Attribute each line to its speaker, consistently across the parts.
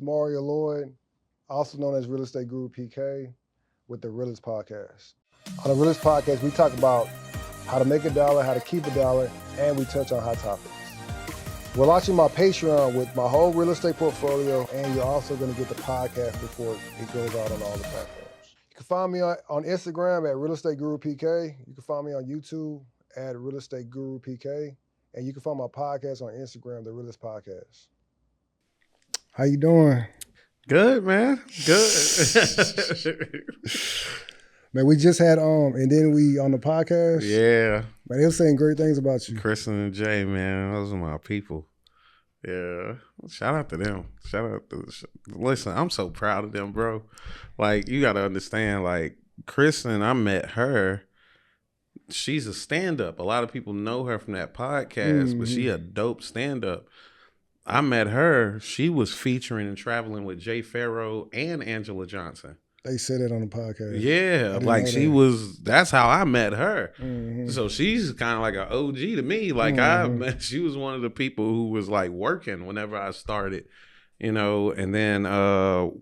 Speaker 1: It's Mario Lloyd, also known as Real Estate Guru PK, with the Realist Podcast. On the Realist Podcast, we talk about how to make a dollar, how to keep a dollar, and we touch on hot topics. We're launching my Patreon with my whole real estate portfolio, and you're also going to get the podcast before it goes out on all the platforms. You can find me on Instagram at Real Estate Guru PK. You can find me on YouTube at Real Estate Guru PK. And you can find my podcast on Instagram, The Realist Podcast. How you doing?
Speaker 2: Good, man. Good.
Speaker 1: Man, we just had and then we on the podcast.
Speaker 2: Yeah.
Speaker 1: Man, they were saying great things about you.
Speaker 2: Kristen and Jay, man, those are my people. Yeah. Shout out to them. Listen, I'm so proud of them, bro. Like, you got to understand, like, Kristen, I met her. She's a stand-up. A lot of people know her from that podcast, but she a dope stand-up. I met her. She was featuring and traveling with Jay Farrow and Angela Johnson.
Speaker 1: They said it on the podcast.
Speaker 2: Yeah, like that's how I met her. So she's kind of like an OG to me. Like she was one of the people who was like working whenever I started, you know, and then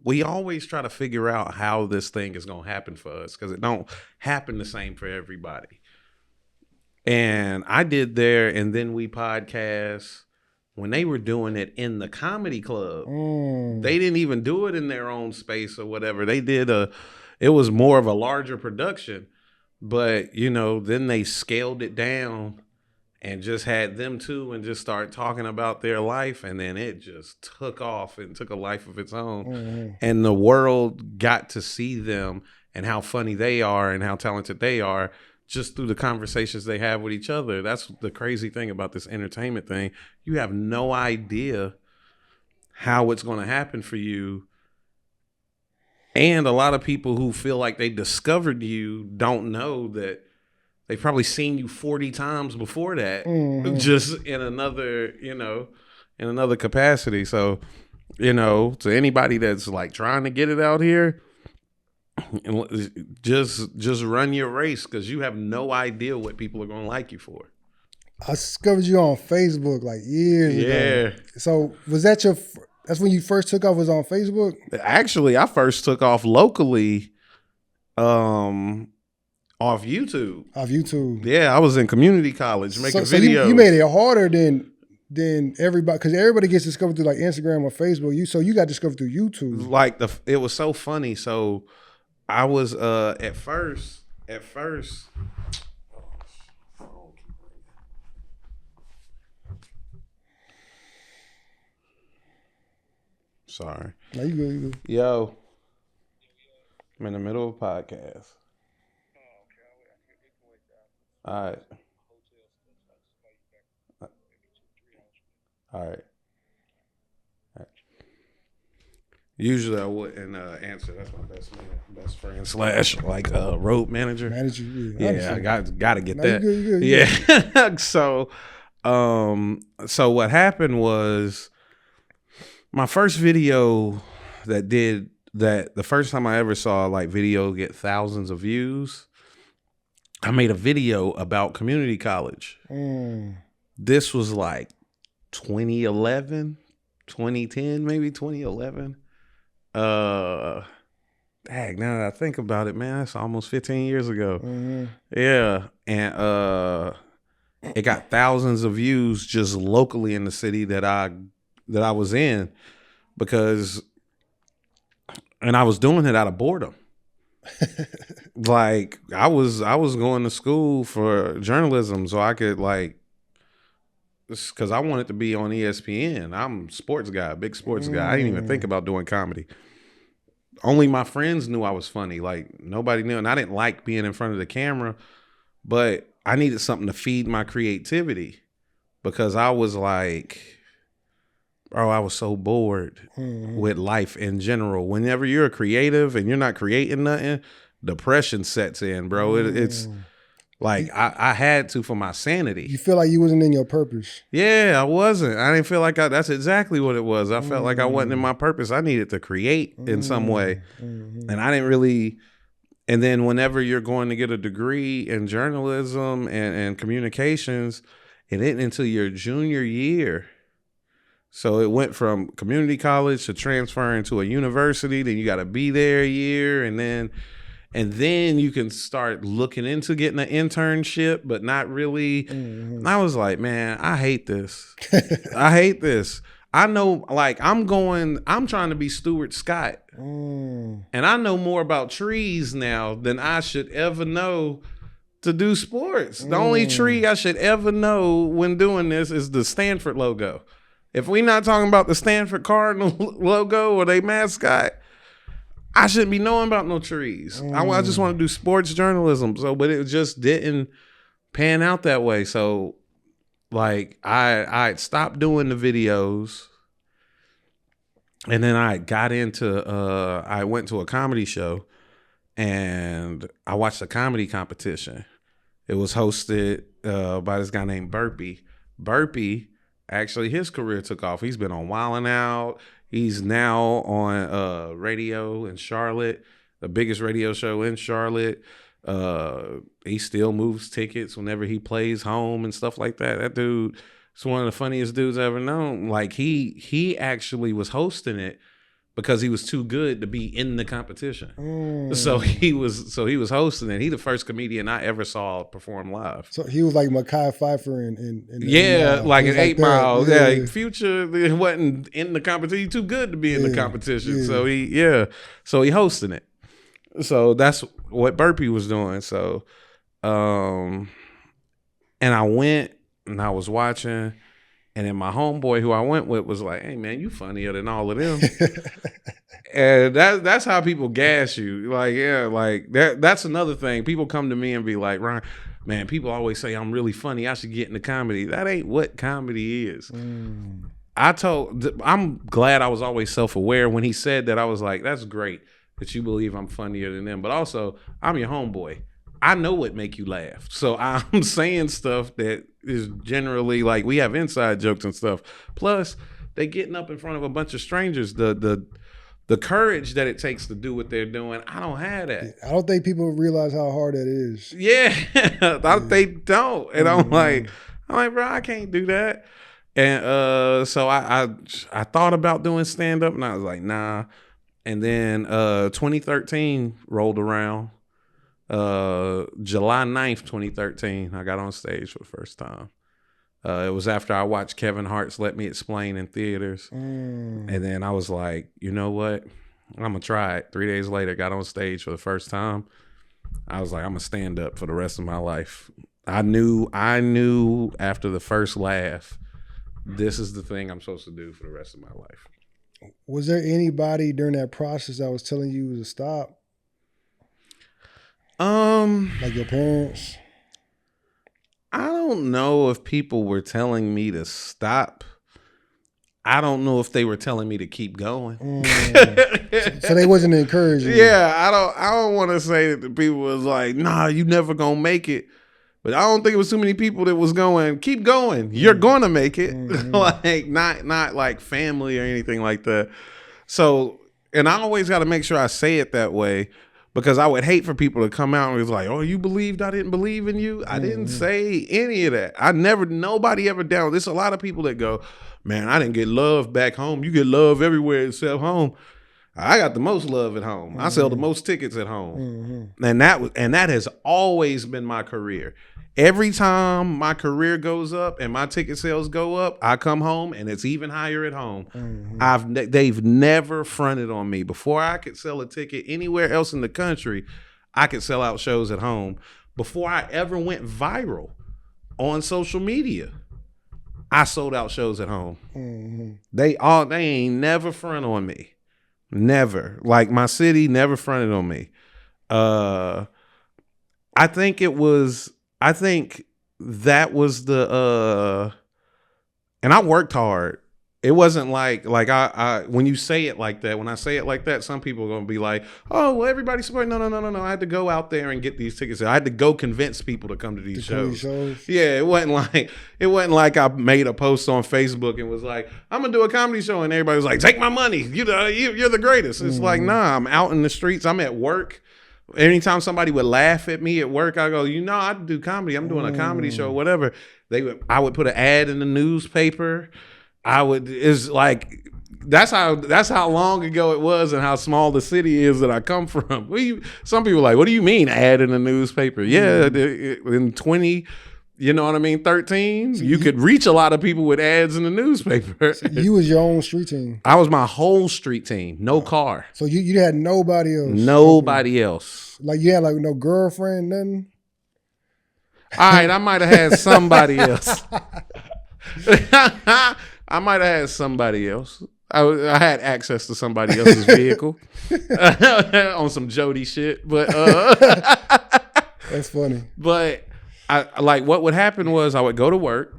Speaker 2: we always try to figure out how this thing is going to happen for us because it don't happen the same for everybody. And I did there, and then we podcast when they were doing it in the comedy club. They didn't even do it in their own space or whatever. They did it was more of a larger production, but you know, then they scaled it down and just had them two and just start talking about their life. And then it just took off and took a life of its own. And the world got to see them and how funny they are and how talented they are just through the conversations they have with each other. That's the crazy thing about this entertainment thing. You have no idea how it's going to happen for you. And a lot of people who feel like they discovered you don't know that they've probably seen you 40 times before that, just in another, you know, in another capacity. So, you know, to anybody that's like trying to get it out here, just run your race because you have no idea what people are going to like you for.
Speaker 1: I discovered you on Facebook like years ago. So was that that's when you first took off, was on Facebook?
Speaker 2: Actually, I first took off locally off YouTube.
Speaker 1: Off YouTube.
Speaker 2: Yeah, I was in community college making videos.
Speaker 1: So you made it harder than everybody, because everybody gets discovered through like Instagram or Facebook. So you got discovered through YouTube.
Speaker 2: Like it was so funny. So I was at first. Sorry.
Speaker 1: No, you good.
Speaker 2: Yo, I'm in the middle of a podcast. All right. All right. Usually I wouldn't answer. That's my best friend / like road manager. Yeah, I got to get that.
Speaker 1: You good.
Speaker 2: Yeah. So what happened was my first video the first time I ever saw like video get thousands of views, I made a video about community college. This was like 2011, 2010, maybe 2011. Now that I think about it, man, that's almost 15 years ago. Yeah. And it got thousands of views just locally in the city that I was in, and I was doing it out of boredom. Like I was going to school for journalism so I could because I wanted to be on ESPN. I'm a sports guy, big sports guy. I didn't even think about doing comedy. Only my friends knew I was funny. Like nobody knew. And I didn't like being in front of the camera, but I needed something to feed my creativity because I was like, bro, I was so bored with life in general. Whenever you're a creative and you're not creating nothing, depression sets in, bro. It's like I had to for my sanity.
Speaker 1: You feel like you wasn't in your purpose.
Speaker 2: Yeah, I wasn't. I didn't feel like that's exactly what it was. I felt like I wasn't in my purpose. I needed to create in some way. And I didn't really. And then whenever you're going to get a degree in journalism and communications, it isn't until your junior year So it went from community college to transferring to a university. Then you got to be there a year, and then you can start looking into getting an internship, but not really. Mm-hmm. I was like, man, I hate this. I hate this. I know, like, I'm trying to be Stuart Scott. And I know more about trees now than I should ever know to do sports. The only tree I should ever know when doing this is the Stanford logo. If we're not talking about the Stanford Cardinal logo or their mascot, I shouldn't be knowing about no trees. I just want to do sports journalism. So, but it just didn't pan out that way. So, like, I stopped doing the videos, and then I got into I went to a comedy show, and I watched a comedy competition. It was hosted by this guy named Burpee. Burpee, actually, his career took off. He's been on Wildin' Out. He's now on radio in Charlotte, the biggest radio show in Charlotte. He still moves tickets whenever he plays home and stuff like that. That dude is one of the funniest dudes I've ever known. Like, he actually was hosting it because he was too good to be in the competition. So he was hosting it. He the first comedian I ever saw perform live.
Speaker 1: So he was like Mekhi Phifer in
Speaker 2: like an 8 Mile. Yeah, Future wasn't in the competition. He too good to be in the competition. Yeah. So he hosting it. So that's what Burpee was doing. So and I went and I was watching. And then my homeboy who I went with was like, hey, man, you funnier than all of them. And that's how people gas you. Like, yeah, like that's another thing. People come to me and be like, Ryan, man, people always say I'm really funny. I should get into comedy. That ain't what comedy is. I'm glad I was always self-aware. When he said that, I was like, that's great that you believe I'm funnier than them. But also, I'm your homeboy. I know what make you laugh. So I'm saying stuff that is generally like, we have inside jokes and stuff. Plus, they getting up in front of a bunch of strangers. The courage that it takes to do what they're doing, I don't have that.
Speaker 1: I don't think people realize how hard that is.
Speaker 2: Yeah, they don't. And I'm like, bro, I can't do that. And so I thought about doing stand up, and I was like, nah. And then 2013 rolled around. July 9th, 2013, I got on stage for the first time. It was after I watched Kevin Hart's Let Me Explain in theaters. And then I was like, you know what? I'm going to try it. 3 days later, got on stage for the first time. I was like, I'm going to stand up for the rest of my life. I knew after the first laugh, this is the thing I'm supposed to do for the rest of my life.
Speaker 1: Was there anybody during that process that was telling you to stop? Like your parents?
Speaker 2: I don't know if people were telling me to stop. I don't know if they were telling me to keep going.
Speaker 1: So they wasn't encouraging you.
Speaker 2: Yeah, I don't want to say that the people was like, nah, you never gonna make it. But I don't think it was too many people that was going, keep going. You're gonna make it. Like not like family or anything like that. So, and I always got to make sure I say it that way. Because I would hate for people to come out and was like, oh, you believed I didn't believe in you? I didn't say any of that. Nobody ever down. There's a lot of people that go, man, I didn't get love back home. You get love everywhere except home. I got the most love at home. I sell the most tickets at home. And that has always been my career. Every time my career goes up and my ticket sales go up, I come home and it's even higher at home. They've never fronted on me. Before I could sell a ticket anywhere else in the country, I could sell out shows at home. Before I ever went viral on social media, I sold out shows at home. They ain't never front on me. Never. Like my city never fronted on me. I think that was the and I worked hard. It wasn't like I when you say it like that, when I say it like that, some people are gonna be like, oh well, everybody support. No. I had to go out there and get these tickets. I had to go convince people to come to these shows. Yeah, it wasn't like I made a post on Facebook and was like, I'm gonna do a comedy show, and everybody was like, take my money. You're the greatest. It's like, nah, I'm out in the streets. I'm at work. Anytime somebody would laugh at me at work, I go, I do comedy. I'm doing a comedy show, whatever. I would put an ad in the newspaper. It's like that's how long ago it was and how small the city is that I come from. Some people are like, what do you mean ad in the newspaper? Yeah, in 20, you know what I mean, 13, so you could reach a lot of people with ads in the newspaper.
Speaker 1: So you was your own street team.
Speaker 2: I was my whole street team, no car.
Speaker 1: So you had nobody else.
Speaker 2: Nobody else.
Speaker 1: Like you had like no girlfriend, nothing.
Speaker 2: All right, I might have had somebody else. I might have had somebody else. I had access to somebody else's vehicle on some Jody shit, but
Speaker 1: that's funny.
Speaker 2: But I like what would happen was I would go to work,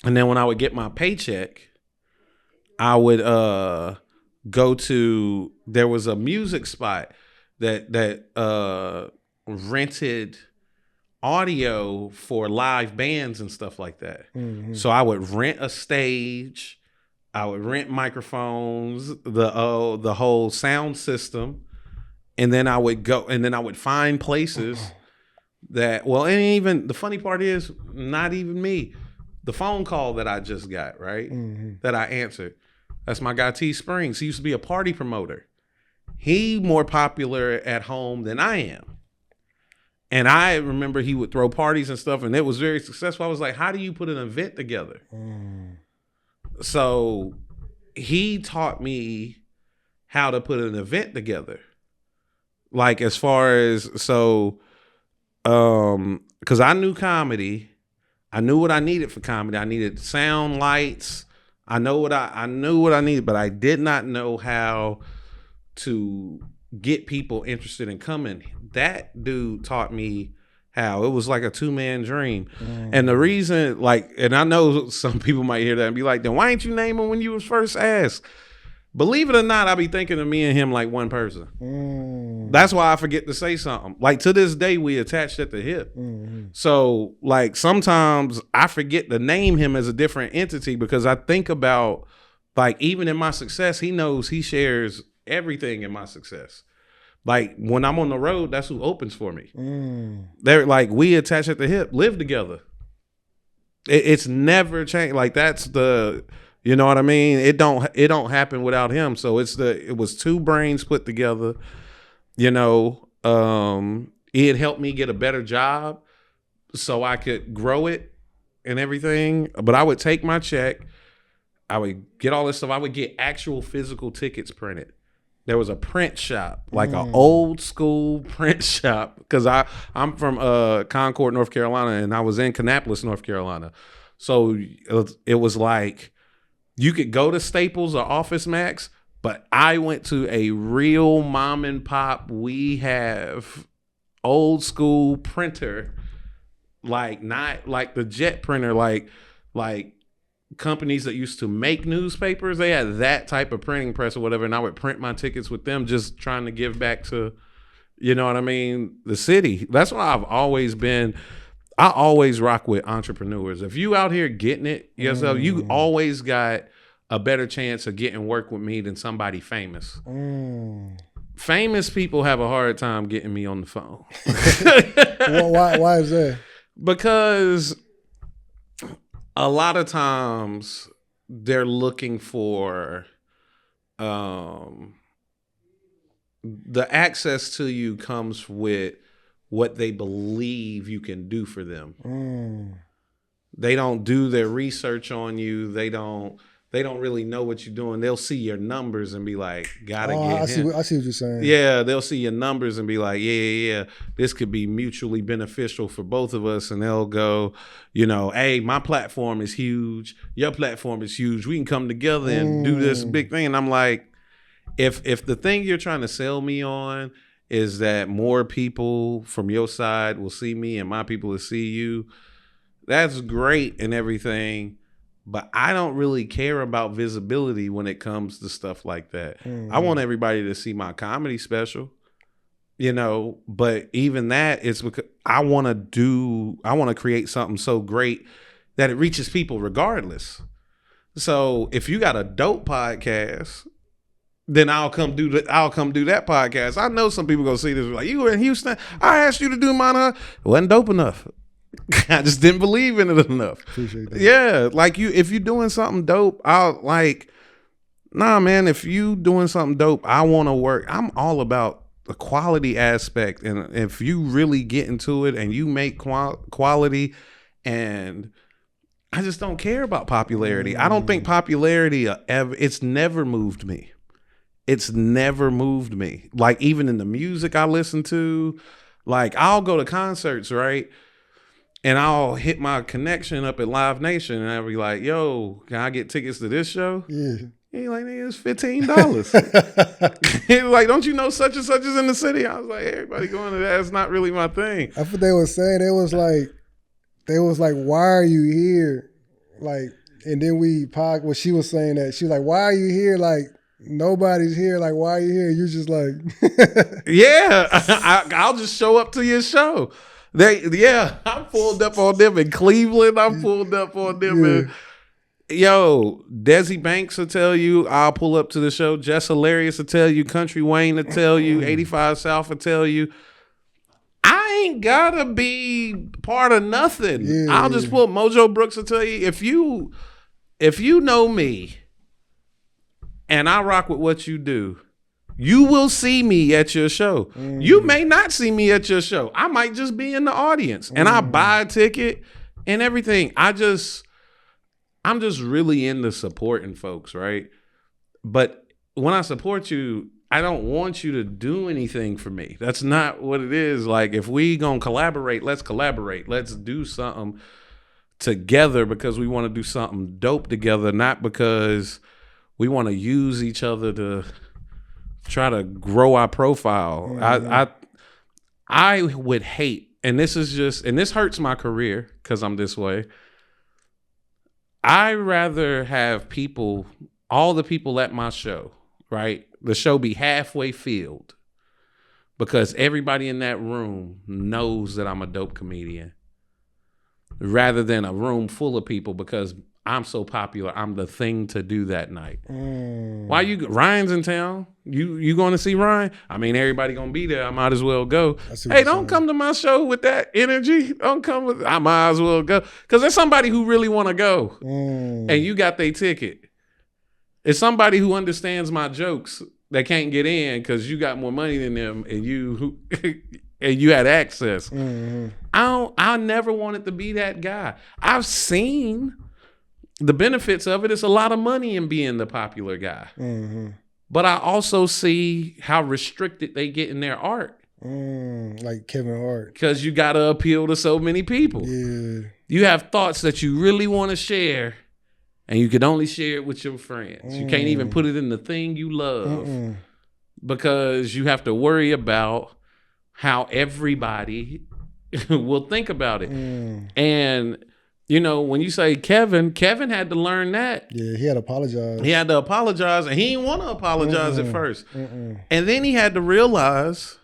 Speaker 2: and then when I would get my paycheck, I would go to, there was a music spot that rented audio for live bands and stuff like that. Mm-hmm. So I would rent a stage, I would rent microphones, the whole sound system, and then I would go and then I would find places that, well, and even the funny part is not even me. The phone call that I just got, right? Mm-hmm. That I answered. That's my guy T Springs. He used to be a party promoter. He more popular at home than I am. And I remember he would throw parties and stuff, and it was very successful. I was like, how do you put an event together? So he taught me how to put an event together. Like as far as, so, because I knew comedy. I knew what I needed for comedy. I needed sound, lights. I knew what I needed, but I did not know how to get people interested in coming. That dude taught me how. It was like a 2-man dream. And the reason, like, and I know some people might hear that and be like, then why ain't you name him when you was first asked? Believe it or not, I be thinking of me and him like one person. That's why I forget to say something. Like to this day, we attached at the hip. So like sometimes I forget to name him as a different entity because I think about, like, even in my success, he knows he shares everything in my success. Like when I'm on the road, that's who opens for me. They're like, we attach at the hip, live together. It's never changed. Like that's the, you know what I mean? It don't happen without him. So it was 2 brains put together. You know, it helped me get a better job so I could grow it and everything. But I would take my check, I would get all this stuff. I would get actual physical tickets printed. There was a print shop, like an old school print shop, because I'm from Concord, North Carolina, and I was in Kannapolis, North Carolina. So it was like you could go to Staples or Office Max, but I went to a real mom and pop, we have old school printer, like not like the jet printer, like companies that used to make newspapers, they had that type of printing press or whatever, and I would print my tickets with them, just trying to give back to, you know what I mean, the city. That's why I've always been, I always rock with entrepreneurs. If you out here getting it yourself, you always got a better chance of getting work with me than somebody famous. Famous people have a hard time getting me on the phone.
Speaker 1: Well, why is that?
Speaker 2: Because a lot of times they're looking for the access to you comes with what they believe you can do for them. They don't do their research on you. They don't really know what you're doing. They'll see your numbers and be like, gotta get him.
Speaker 1: I see what you're saying.
Speaker 2: Yeah, they'll see your numbers and be like, yeah, this could be mutually beneficial for both of us. And they'll go, you know, hey, my platform is huge. Your platform is huge. We can come together and do this big thing. And I'm like, if the thing you're trying to sell me on is that more people from your side will see me and my people will see you, that's great and everything. But I don't really care about visibility when it comes to stuff like that. I want everybody to see my comedy special, you know, but even that is because I want to create something so great that it reaches people regardless. So if you got a dope podcast, then I'll come do that podcast. I know some people gonna see this like, you were in Houston, I asked you to do mine. It wasn't dope enough. I just didn't believe in it enough.
Speaker 1: Appreciate that.
Speaker 2: Yeah, like if you're doing something dope, I'll like, nah, man, if you doing something dope, I want to work. I'm all about the quality aspect. And if you really get into it and you make quality, and I just don't care about popularity. I don't think popularity it's never moved me. It's never moved me. Like even in the music I listen to, like I'll go to concerts, right? And I'll hit my connection up at Live Nation and I'll be like, yo, can I get tickets to this show?
Speaker 1: Yeah.
Speaker 2: He like, nigga, it's $15. He was like, don't you know such and such is in the city? I was like, everybody going to that. It's not really my thing.
Speaker 1: That's what they was saying. They was like, why are you here? Like, and then when she was saying that, she was like, why are you here? Like, nobody's here. Like, why are you here? You just like,
Speaker 2: yeah, I'll just show up to your show. I'm pulled up on them in Cleveland. I'm pulled up on them in. Yo, Desi Banks will tell you I'll pull up to the show. Jess Hilarious will tell you. Country Wayne will tell you. 85 South will tell you. I ain't gotta be part of nothing. Yeah. I'll just pull. Mojo Brooks will tell you if you know me and I rock with what you do, you will see me at your show. You may not see me at your show. I might just be in the audience and I buy a ticket and everything. I'm just really into supporting folks, right? But when I support you, I don't want you to do anything for me. That's not what it is. Like, if we gonna collaborate, let's collaborate. Let's do something together because we want to do something dope together, not because we want to use each other to try to grow our profile. Mm-hmm. I would hate, and this hurts my career because I'm this way. I rather have all the people at my show, right? The show be halfway filled because everybody in that room knows that I'm a dope comedian, rather than a room full of people because I'm so popular. I'm the thing to do that night. Why Ryan's in town? You going to see Ryan? I mean, everybody gonna be there. I might as well go. Hey, don't come to my show with that energy. Don't come with. I might as well go because there's somebody who really want to go, and you got their ticket. It's somebody who understands my jokes that can't get in because you got more money than them, and you had access. Mm-hmm. I never wanted to be that guy. I've seen the benefits of it. It's a lot of money in being the popular guy. Mm-hmm. But I also see how restricted they get in their art.
Speaker 1: Like Kevin Hart.
Speaker 2: Because you got to appeal to so many people. Yeah. You have thoughts that you really want to share, and you can only share it with your friends. You can't even put it in the thing you love because you have to worry about how everybody will think about it. And you know, when you say Kevin had to learn that.
Speaker 1: Yeah, he had to apologize.
Speaker 2: He had to apologize, and he didn't want to apologize at first. And then he had to realize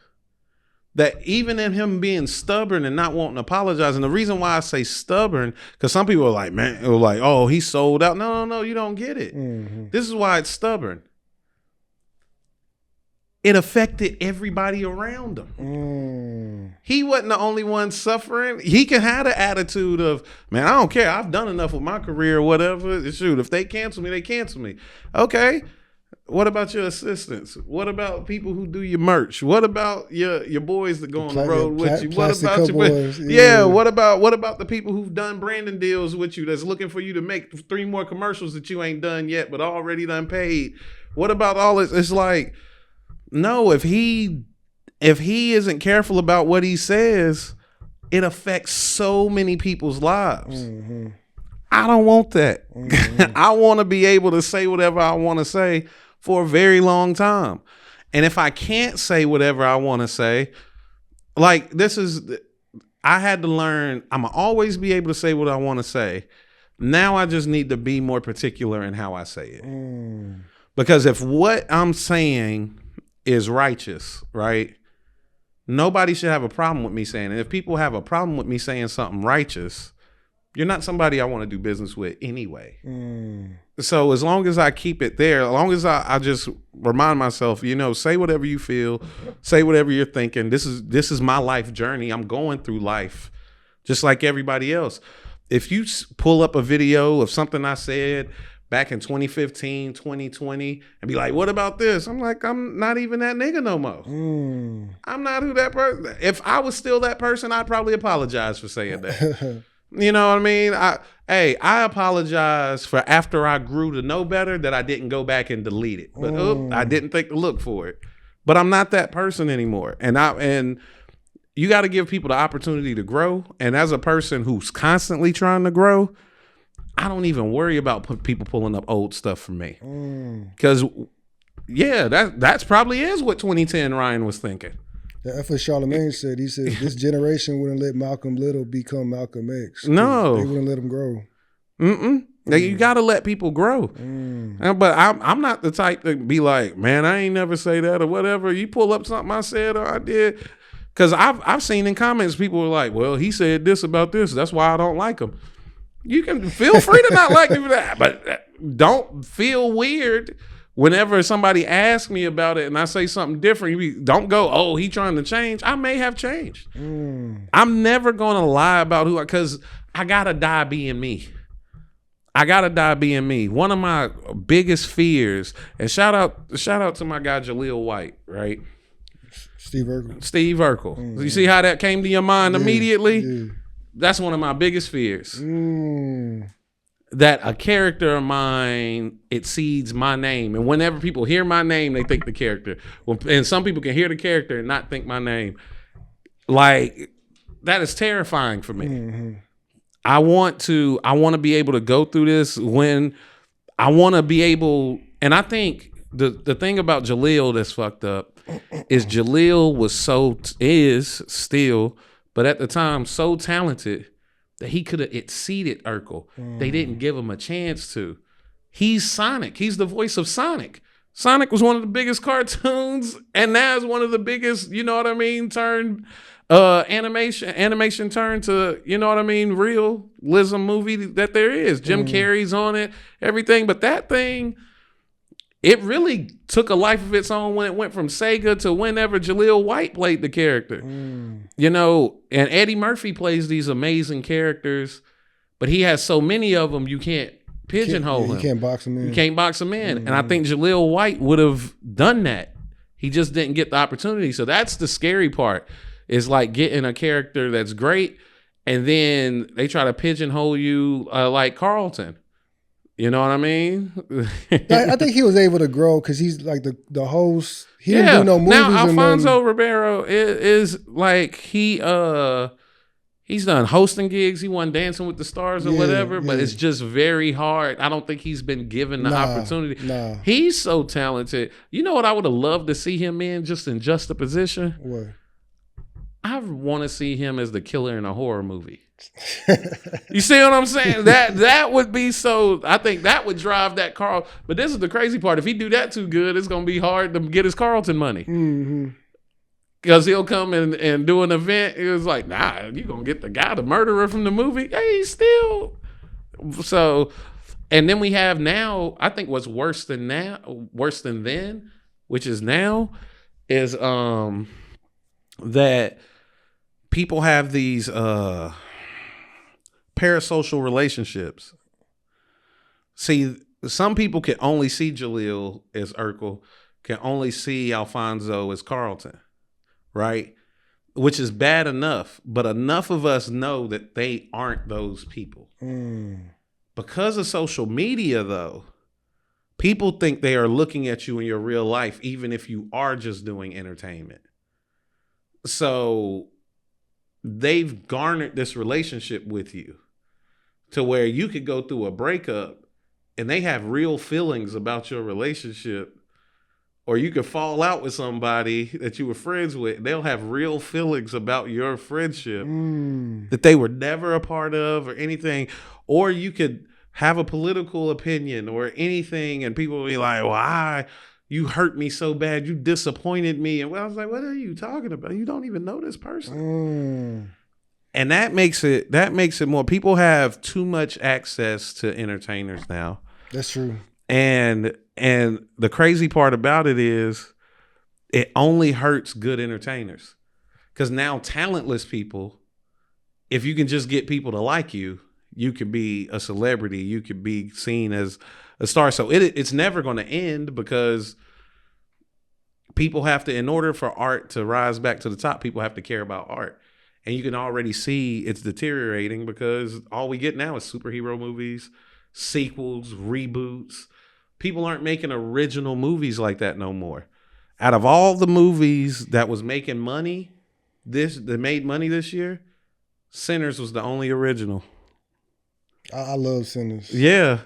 Speaker 2: that even in him being stubborn and not wanting to apologize, and the reason why I say stubborn, because some people are like, man, oh, he sold out. No, you don't get it. This is why it's stubborn. It affected everybody around him. He wasn't the only one suffering. He can have the attitude of, man, I don't care. I've done enough with my career or whatever. Shoot, if they cancel me, they cancel me. Okay. What about your assistants? What about people who do your merch? What about your boys that go on the road with you? What about your boys? Yeah. What about the people who've done branding deals with you that's looking for you to make 3 more commercials that you ain't done yet, but already done paid? What about all this? It's like, no, if he isn't careful about what he says, it affects so many people's lives. I don't want that. I want to be able to say whatever I want to say for a very long time. And if I can't say whatever I want to say, like I had to learn, I'm going to always be able to say what I want to say. Now I just need to be more particular in how I say it. Because if what I'm saying is righteous, right? Nobody should have a problem with me saying it. If people have a problem with me saying something righteous, you're not somebody I want to do business with anyway. So as long as I keep it there, as long as I just remind myself, say whatever you feel, say whatever you're thinking. This is my life journey. I'm going through life just like everybody else. If you pull up a video of something I said back in 2015, 2020, and be like, what about this? I'm like, I'm not even that nigga no more. I'm not who that person. If I was still that person, I'd probably apologize for saying that. You know what I mean? I apologize for after I grew to know better that I didn't go back and delete it. But I didn't think to look for it. But I'm not that person anymore. And you got to give people the opportunity to grow. And as a person who's constantly trying to grow, I don't even worry about people pulling up old stuff from me. Because, yeah, that's probably is what 2010 Ryan was thinking.
Speaker 1: That's what Charlemagne said. He said this generation wouldn't let Malcolm Little become Malcolm X.
Speaker 2: No.
Speaker 1: They wouldn't let him grow.
Speaker 2: You got to let people grow. But I'm not the type to be like, man, I ain't never say that or whatever. You pull up something I said or I did. Because I've seen in comments people were like, well, he said this about this. That's why I don't like him. You can feel free to not like me for that. But don't feel weird whenever somebody asks me about it and I say something different. Don't go, oh, he trying to change. I may have changed. I'm never going to lie about because I got to die being me. One of my biggest fears, and shout out to my guy Jaleel White, right? Steve Urkel. You see how that came to your mind immediately? Yeah. That's one of my biggest fears. That a character of mine exceeds my name. And whenever people hear my name, they think the character. And some people can hear the character and not think my name. Like, that is terrifying for me. I want to be able to go through this when I want to be able, and I think the thing about Jaleel that's fucked up is Jaleel is still, but at the time, so talented that he could have exceeded Urkel. They didn't give him a chance to. He's Sonic. He's the voice of Sonic. Sonic was one of the biggest cartoons, and now is one of the biggest, you know what I mean, animation turned to, you know what I mean, realism movie that there is. Jim Carrey's on it, everything. But that thing, it really took a life of its own when it went from Sega to whenever Jaleel White played the character. You know, and Eddie Murphy plays these amazing characters, but he has so many of them you can't pigeonhole him.
Speaker 1: You can't box him in.
Speaker 2: You can't box him in. And I think Jaleel White would have done that. He just didn't get the opportunity. So that's the scary part, is like getting a character that's great and then they try to pigeonhole you like Carlton. You know what I mean?
Speaker 1: I think he was able to grow because he's like the host. He didn't do no movies.
Speaker 2: Now Alfonso Ribeiro is like he's done hosting gigs. He won Dancing with the Stars or whatever, but it's just very hard. I don't think he's been given the opportunity. He's so talented. You know what I would have loved to see him in Juxtaposition?
Speaker 1: What?
Speaker 2: I want to see him as the killer in a horror movie. You see what I'm saying? That would be so. I think that would drive that Carl. But this is the crazy part. If he do that too good, it's gonna be hard to get his Carlton money. Because he'll come and do an event. It was like, nah, you gonna get the guy, the murderer from the movie. Hey, he's still. So, and then we have now. I think what's worse than then, which is now, is that people have these parasocial relationships. See, some people can only see Jaleel as Urkel, can only see Alfonso as Carlton, right? Which is bad enough, but enough of us know that they aren't those people. Because of social media, though, people think they are looking at you in your real life, even if you are just doing entertainment. So they've garnered this relationship with you to where you could go through a breakup and they have real feelings about your relationship, or you could fall out with somebody that you were friends with. They'll have real feelings about your friendship that they were never a part of or anything. Or you could have a political opinion or anything and people will be like, well, you hurt me so bad. You disappointed me. And I was like, what are you talking about? You don't even know this person. And that makes it more. People have too much access to entertainers now.
Speaker 1: That's true.
Speaker 2: And the crazy part about it is it only hurts good entertainers. Because now talentless people if you can just get people to like you, you could be a celebrity. You could be seen as a star. So it's never going to end because people have to, in order for art to rise back to the top, people have to care about art. And you can already see it's deteriorating because all we get now is superhero movies, sequels, reboots. People aren't making original movies like that no more. Out of all the movies that was making money, that made money this year, Sinners was the only original.
Speaker 1: I love Sinners.
Speaker 2: Yeah.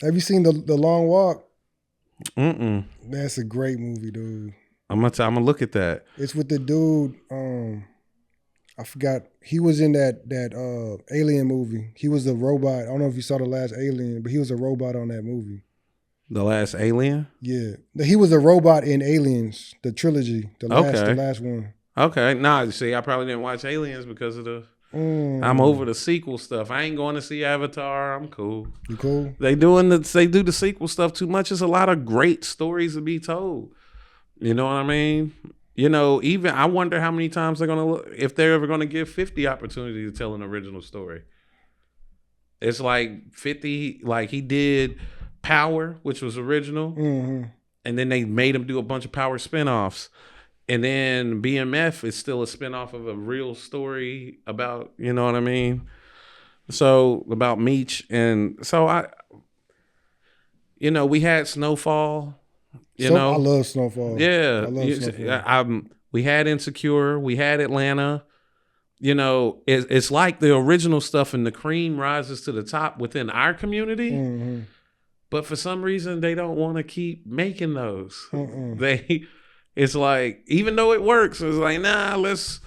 Speaker 1: Have you seen the Long Walk?
Speaker 2: Mm-mm.
Speaker 1: That's a great movie, dude.
Speaker 2: I'm gonna look at that.
Speaker 1: It's with the dude. I forgot. He was in that Alien movie. He was a robot. I don't know if you saw the last Alien, but he was a robot on that movie.
Speaker 2: The last Alien?
Speaker 1: Yeah, he was a robot in Aliens, the trilogy, the last one.
Speaker 2: Okay. Nah, see, I probably didn't watch Aliens because of the. I'm over the sequel stuff. I ain't going to see Avatar. I'm cool.
Speaker 1: You cool?
Speaker 2: They do the sequel stuff too much. There's a lot of great stories to be told. You know what I mean? You know, even I wonder how many times if they're ever gonna give 50 opportunity to tell an original story. It's like 50, like he did Power, which was original, and then they made him do a bunch of Power spinoffs. And then BMF is still a spinoff of a real story about, you know what I mean? So about Meech. And so we had Snowfall, you know.
Speaker 1: I love Snowfall.
Speaker 2: Yeah.
Speaker 1: I love Snowfall.
Speaker 2: We had Insecure. We had Atlanta. You know, it's like the original stuff and the cream rises to the top within our community. But for some reason, they don't want to keep making those. It's like, even though it works, it's like, nah, let's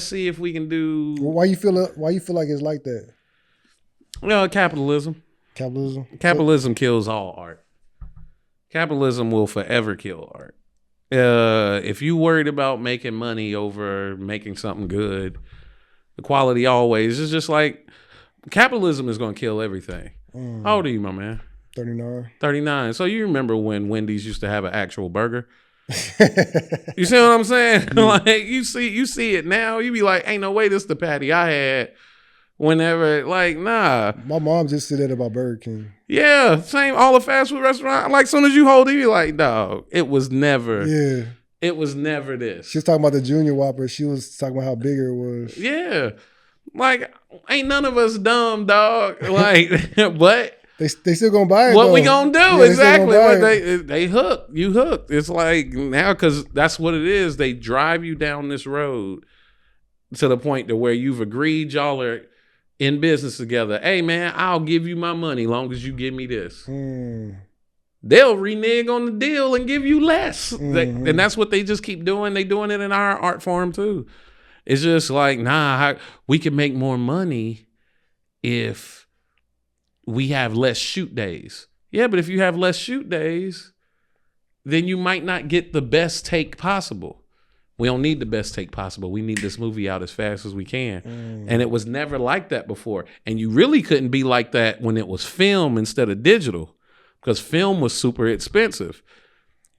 Speaker 2: see if we can do.
Speaker 1: Well, why you feel like it's like that?
Speaker 2: Capitalism. Capitalism kills all art. Capitalism will forever kill art. If you worried about making money over making something good, the quality always is just like capitalism is going to kill everything. How old are you, my man?
Speaker 1: 39.
Speaker 2: 39. So you remember when Wendy's used to have an actual burger? You see what I'm saying? Like you see it now. You be like, ain't no way this the patty I had whenever. Like, nah.
Speaker 1: My mom just said that about Burger King.
Speaker 2: Yeah, same. All the fast food restaurant. Like, soon as you hold it, you like, dog. It was never.
Speaker 1: Yeah.
Speaker 2: It was never this.
Speaker 1: She was talking about the Junior Whopper. She was talking about how big it was.
Speaker 2: Yeah. Like, ain't none of us dumb, dog. Like, but.
Speaker 1: They still gonna buy it.
Speaker 2: What
Speaker 1: though.
Speaker 2: we gonna do?
Speaker 1: Yeah,
Speaker 2: exactly. They hooked. You hooked. It's like now because that's what it is. They drive you down this road to the point to where you've agreed y'all are in business together. Hey man, I'll give you my money long as you give me this. They'll renege on the deal and give you less. And that's what they just keep doing. They doing it in our art form too. It's just like, we can make more money if we have less shoot days. Yeah, but if you have less shoot days, then you might not get the best take possible. We don't need the best take possible. We need this movie out as fast as we can. And it was never like that before. And you really couldn't be like that when it was film instead of digital, because film was super expensive.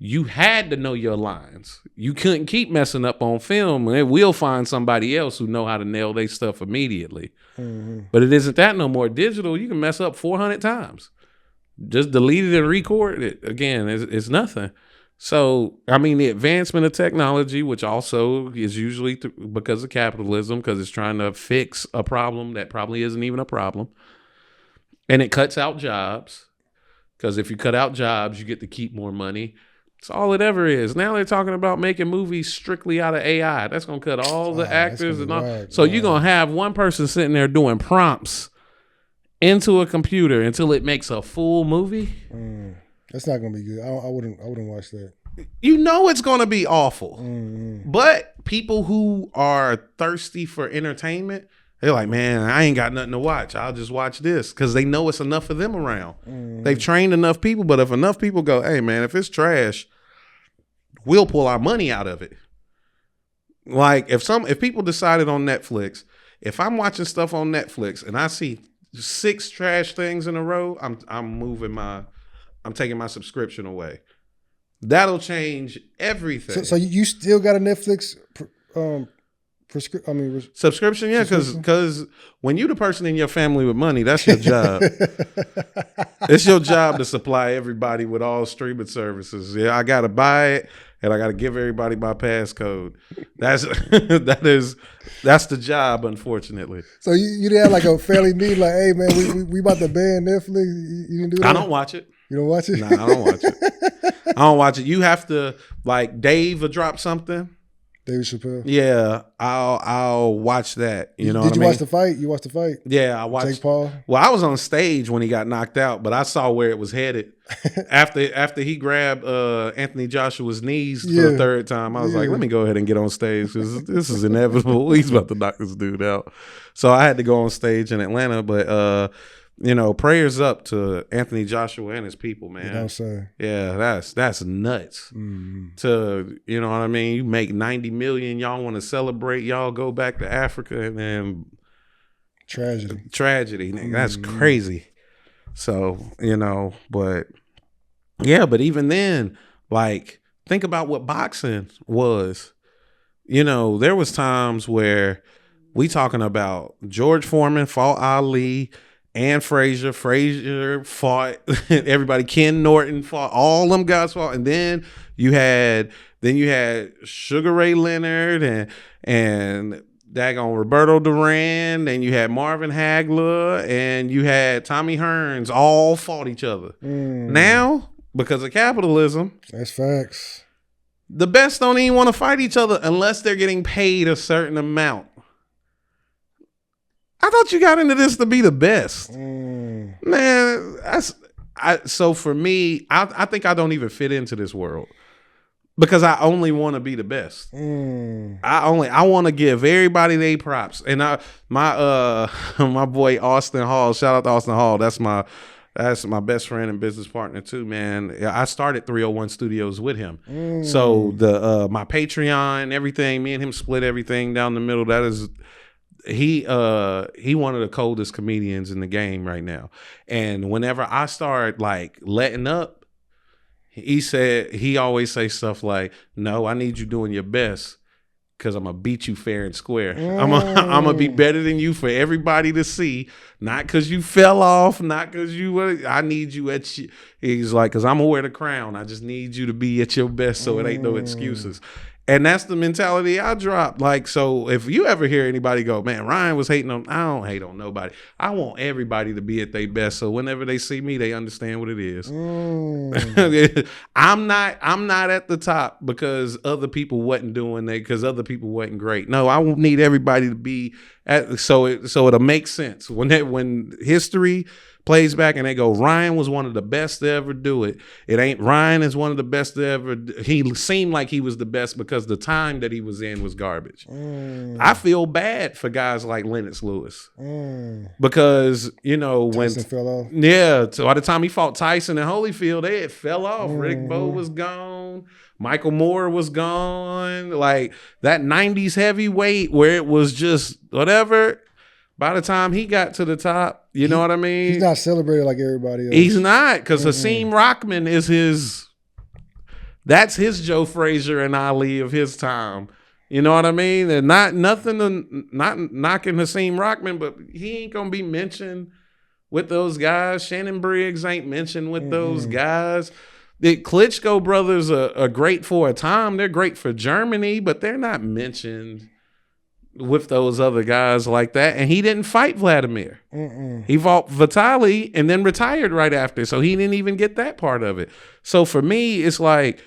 Speaker 2: You had to know your lines. You couldn't keep messing up on film, and we'll find somebody else who know how to nail their stuff immediately. But it isn't that no more. Digital, you can mess up 400 times. Just delete it and record it. Again, it's nothing. So, I mean, the advancement of technology, which also is usually because of capitalism, because it's trying to fix a problem that probably isn't even a problem. And it cuts out jobs, because if you cut out jobs, you get to keep more money. That's all it ever is. Now they're talking about making movies strictly out of AI. That's going to cut all the actors and all. So you're going to have one person sitting there doing prompts into a computer until it makes a full movie.
Speaker 1: That's not going to be good. I wouldn't watch that.
Speaker 2: You know it's going to be awful. But people who are thirsty for entertainment, they're like, man, I ain't got nothing to watch. I'll just watch this, because they know it's enough of them around. They've trained enough people, but if enough people go, hey, man, if it's trash, we'll pull our money out of it. Like if people decided on Netflix, if I'm watching stuff on Netflix and I see 6 trash things in a row, I'm taking my subscription away. That'll change everything.
Speaker 1: So you still got a Netflix
Speaker 2: Subscription, yeah, because when you the person in your family with money, that's your job. It's your job to supply everybody with all streaming services. Yeah, I gotta buy it, and I gotta give everybody my passcode. That's that's the job, unfortunately.
Speaker 1: So you didn't have like a family meeting, like, hey man, we about to ban Netflix. You didn't do that?
Speaker 2: I don't watch it.
Speaker 1: You don't watch it?
Speaker 2: Nah, I don't watch it. I don't watch it. You have to, like, Dave will drop something.
Speaker 1: David Chappelle.
Speaker 2: Yeah, I'll watch that. You know what I mean?
Speaker 1: Did you watch the fight? You watched the fight?
Speaker 2: Yeah, I watched.
Speaker 1: Jake Paul.
Speaker 2: Well, I was on stage when he got knocked out, but I saw where it was headed. after he grabbed Anthony Joshua's knees for the third time, I was like, let me go ahead and get on stage because this is inevitable. He's about to knock this dude out. So I had to go on stage in Atlanta, but prayers up to Anthony Joshua and his people, man.
Speaker 1: You know what I'm saying?
Speaker 2: Yeah, that's nuts. To, you know what I mean? You make 90 million, y'all want to celebrate, y'all go back to Africa, and then tragedy, nigga. That's crazy. So, but even then, like, think about what boxing was. There was times where we talking about George Foreman fought Ali and Frazier fought everybody. Ken Norton fought, all them guys fought, and then you had Sugar Ray Leonard and daggone Roberto Durant, and you had Marvin Hagler, and you had Tommy Hearns, all fought each other. Now, because of capitalism,
Speaker 1: that's facts.
Speaker 2: The best don't even want to fight each other unless they're getting paid a certain amount. I thought you got into this to be the best. Man, so for me, I think I don't even fit into this world because I only want to be the best. I want to give everybody their props. And my boy Austin Hall, shout out to Austin Hall. That's my best friend and business partner too, man. I started 301 Studios with him. So my Patreon, everything, me and him split everything down the middle. That is, he one of the coldest comedians in the game right now. And whenever I start like letting up, he always say stuff like, no, I need you doing your best because I'm gonna beat you fair and square. I'm gonna be better than you for everybody to see, not because you fell off, not because I need you he's like, because I'm gonna wear the crown. I just need you to be at your best, so it ain't no excuses. And that's the mentality I dropped. Like, so if you ever hear anybody go, man, Ryan was hating on, I don't hate on nobody. I want everybody to be at their best. So whenever they see me, they understand what it is. I'm not at the top because other people wasn't doing that, because other people wasn't great. No, I need everybody to be so it'll make sense. When history plays back and they go, Ryan was one of the best to ever do it. It ain't Ryan is one of the best to ever. He seemed like he was the best because the time that he was in was garbage. I feel bad for guys like Lennox Lewis because when
Speaker 1: Tyson fell off.
Speaker 2: Yeah, so by the time he fought Tyson and Holyfield, it fell off. Riddick Bowe was gone. Michael Moore was gone. Like that 90s heavyweight where it was just whatever. By the time he got to the top, you know what I mean?
Speaker 1: He's not celebrated like everybody else.
Speaker 2: He's not, because Hakeem Rockman is that's his Joe Frazier and Ali of his time. You know what I mean? And not knocking Hakeem Rockman, but he ain't gonna be mentioned with those guys. Shannon Briggs ain't mentioned with those guys. The Klitschko brothers are great for a time. They're great for Germany, but they're not mentioned with those other guys like that. And he didn't fight Vladimir. He fought Vitaly and then retired right after. So he didn't even get that part of it. So for me, it's like,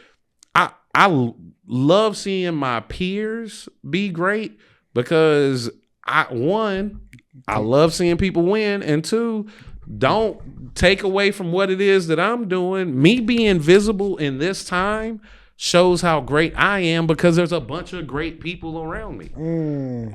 Speaker 2: I love seeing my peers be great because I love seeing people win. And two, don't take away from what it is that I'm doing. Me being visible in this time shows how great I am because there's a bunch of great people around me.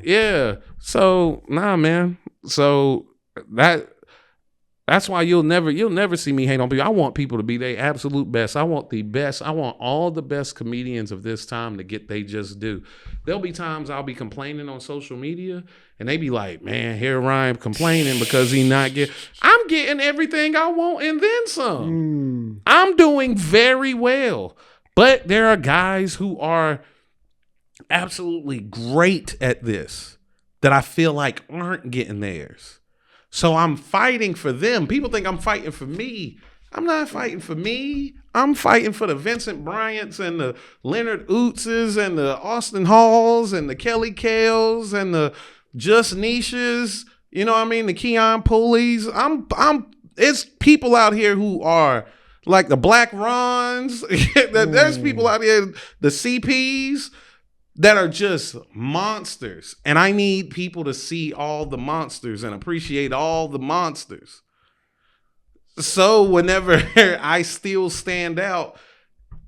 Speaker 2: Yeah. So nah, man. So that's why you'll never see me hate on people. I want people to be their absolute best. I want the best. I want all the best comedians of this time to get they just do. There'll be times I'll be complaining on social media and they be like, man, here Ryan complaining because he not get. I'm getting everything I want and then some. I'm doing very well. But there are guys who are absolutely great at this that I feel like aren't getting theirs. So I'm fighting for them. People think I'm fighting for me. I'm not fighting for me. I'm fighting for the Vincent Bryants and the Leonard Ootses and the Austin Halls and the Kelly Kales and the Just Niches. You know what I mean? The Keon Pulleys. It's people out here who are like the Black Rons. There's people out here, the CPs, that are just monsters. And I need people to see all the monsters and appreciate all the monsters. So whenever I still stand out,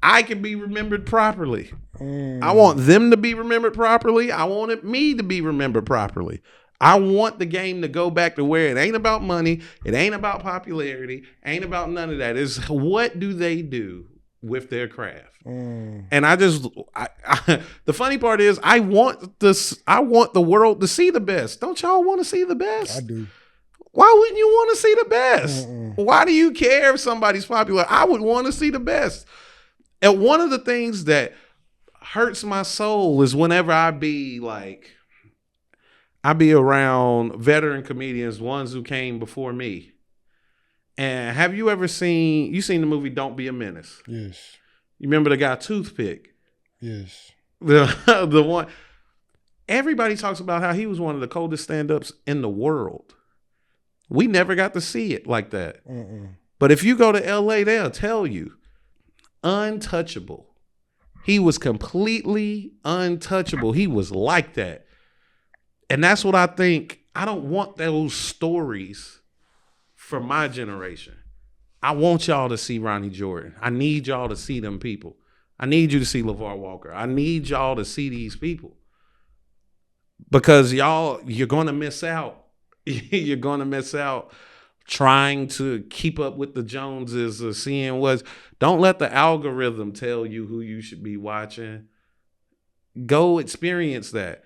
Speaker 2: I can be remembered properly. I want them to be remembered properly. I want me to be remembered properly. I want the game to go back to where it ain't about money. It ain't about popularity. Ain't about none of that. It's what do they do with their craft? And the funny part is I want the world to see the best. Don't y'all want to see the best?
Speaker 1: I do.
Speaker 2: Why wouldn't you want to see the best? Why do you care if somebody's popular? I would want to see the best. And one of the things that hurts my soul is whenever I be around veteran comedians, ones who came before me. And have you ever seen the movie Don't Be a Menace?
Speaker 1: Yes.
Speaker 2: You remember the guy Toothpick?
Speaker 1: Yes.
Speaker 2: The one. Everybody talks about how he was one of the coldest stand-ups in the world. We never got to see it like that. But if you go to LA, they'll tell you, untouchable. He was completely untouchable. He was like that. And that's what I think. I don't want those stories for my generation. I want y'all to see Ronnie Jordan. I need y'all to see them people. I need you to see LeVar Walker. I need y'all to see these people. Because you're going to miss out. You're going to miss out trying to keep up with the Joneses or seeing don't let the algorithm tell you who you should be watching. Go experience that.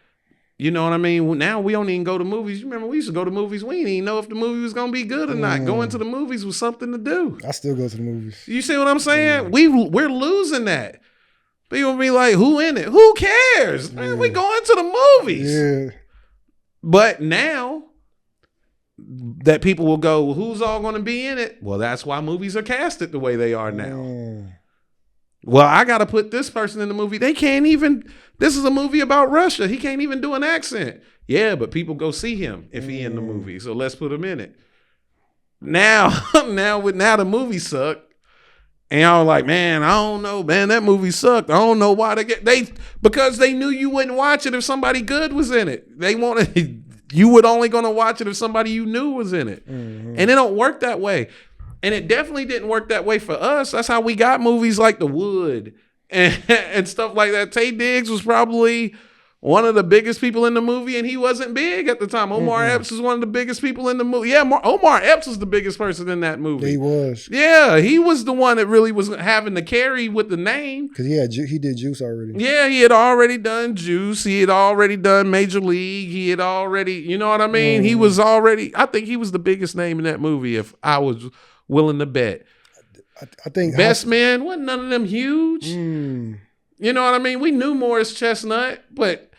Speaker 2: You know what I mean? Now we don't even go to movies. You remember we used to go to movies. We didn't even know if the movie was going to be good or not. Going to the movies was something to do.
Speaker 1: I still go to the movies.
Speaker 2: You see what I'm saying? We're losing that. People be like, who in it? Who cares? Man, we going to the movies.
Speaker 1: Yeah.
Speaker 2: But now that people will go, well, who's all going to be in it? Well, that's why movies are casted the way they are now. Well, I got to put this person in the movie. They can't even, this is a movie about Russia. He can't even do an accent. Yeah, but people go see him if he in the movie. So let's put him in it. Now the movie sucked. And y'all like, man, I don't know, man, that movie sucked. I don't know why because they knew you wouldn't watch it if somebody good was in it. They wanted, you would only going to watch it if somebody you knew was in it. And it don't work that way. And it definitely didn't work that way for us. That's how we got movies like The Wood and stuff like that. Taye Diggs was probably one of the biggest people in the movie, and he wasn't big at the time. Omar Epps was one of the biggest people in the movie. Yeah, Omar Epps was the biggest person in that movie.
Speaker 1: He was.
Speaker 2: Yeah, he was the one that really was having to carry with the name.
Speaker 1: Because he did Juice already.
Speaker 2: Yeah, he had already done Juice. He had already done Major League. He had already, you know what I mean? He was already, I think he was the biggest name in that movie if I was willing to bet.
Speaker 1: I think
Speaker 2: Best Man, wasn't none of them huge. You know what I mean? We knew Morris Chestnut, but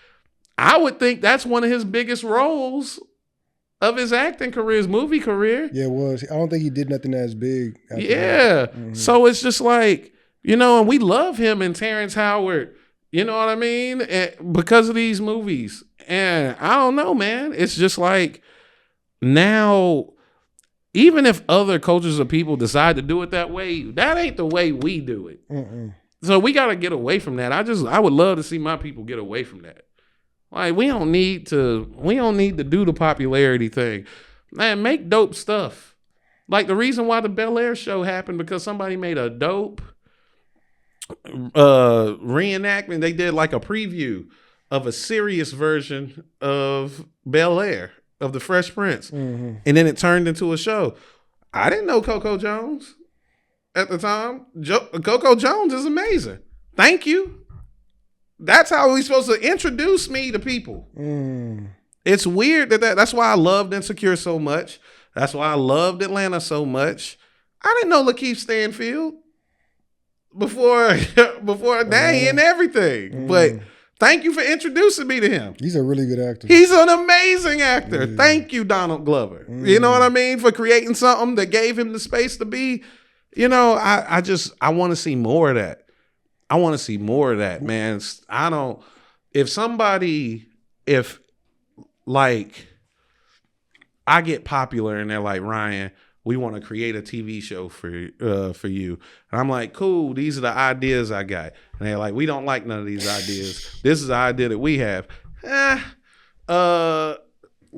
Speaker 2: I would think that's one of his biggest roles of his acting career, his movie career.
Speaker 1: Yeah, it was. I don't think he did nothing as big.
Speaker 2: Yeah. So it's just like, you know, and we love him and Terrence Howard, you know what I mean? Because of these movies. And I don't know, man. It's just like now, even if other cultures or people decide to do it that way, that ain't the way we do it. So we got to get away from that. I would love to see my people get away from that. Like, we don't need to do the popularity thing. Man, make dope stuff. Like the reason why the Bel Air show happened because somebody made a dope reenactment. They did like a preview of a serious version of Bel Air, of the Fresh Prince. And then it turned into a show. I didn't know Coco Jones at the time. Coco Jones is amazing. Thank you. That's how he's supposed to introduce me to people. It's weird that's why I loved Insecure so much. That's why I loved Atlanta so much. I didn't know Lakeith Stanfield before now he in everything. But Thank you for introducing me to him.
Speaker 1: He's a really good actor.
Speaker 2: He's an amazing actor.
Speaker 1: Yeah.
Speaker 2: Thank you, Donald Glover. You know what I mean? For creating something that gave him the space to be. You know, I want to see more of that. I want to see more of that, man. If like I get popular and they're like, Ryan, we want to create a TV show for you. And I'm like, cool, these are the ideas I got. And they're like, we don't like none of these ideas. This is the idea that we have.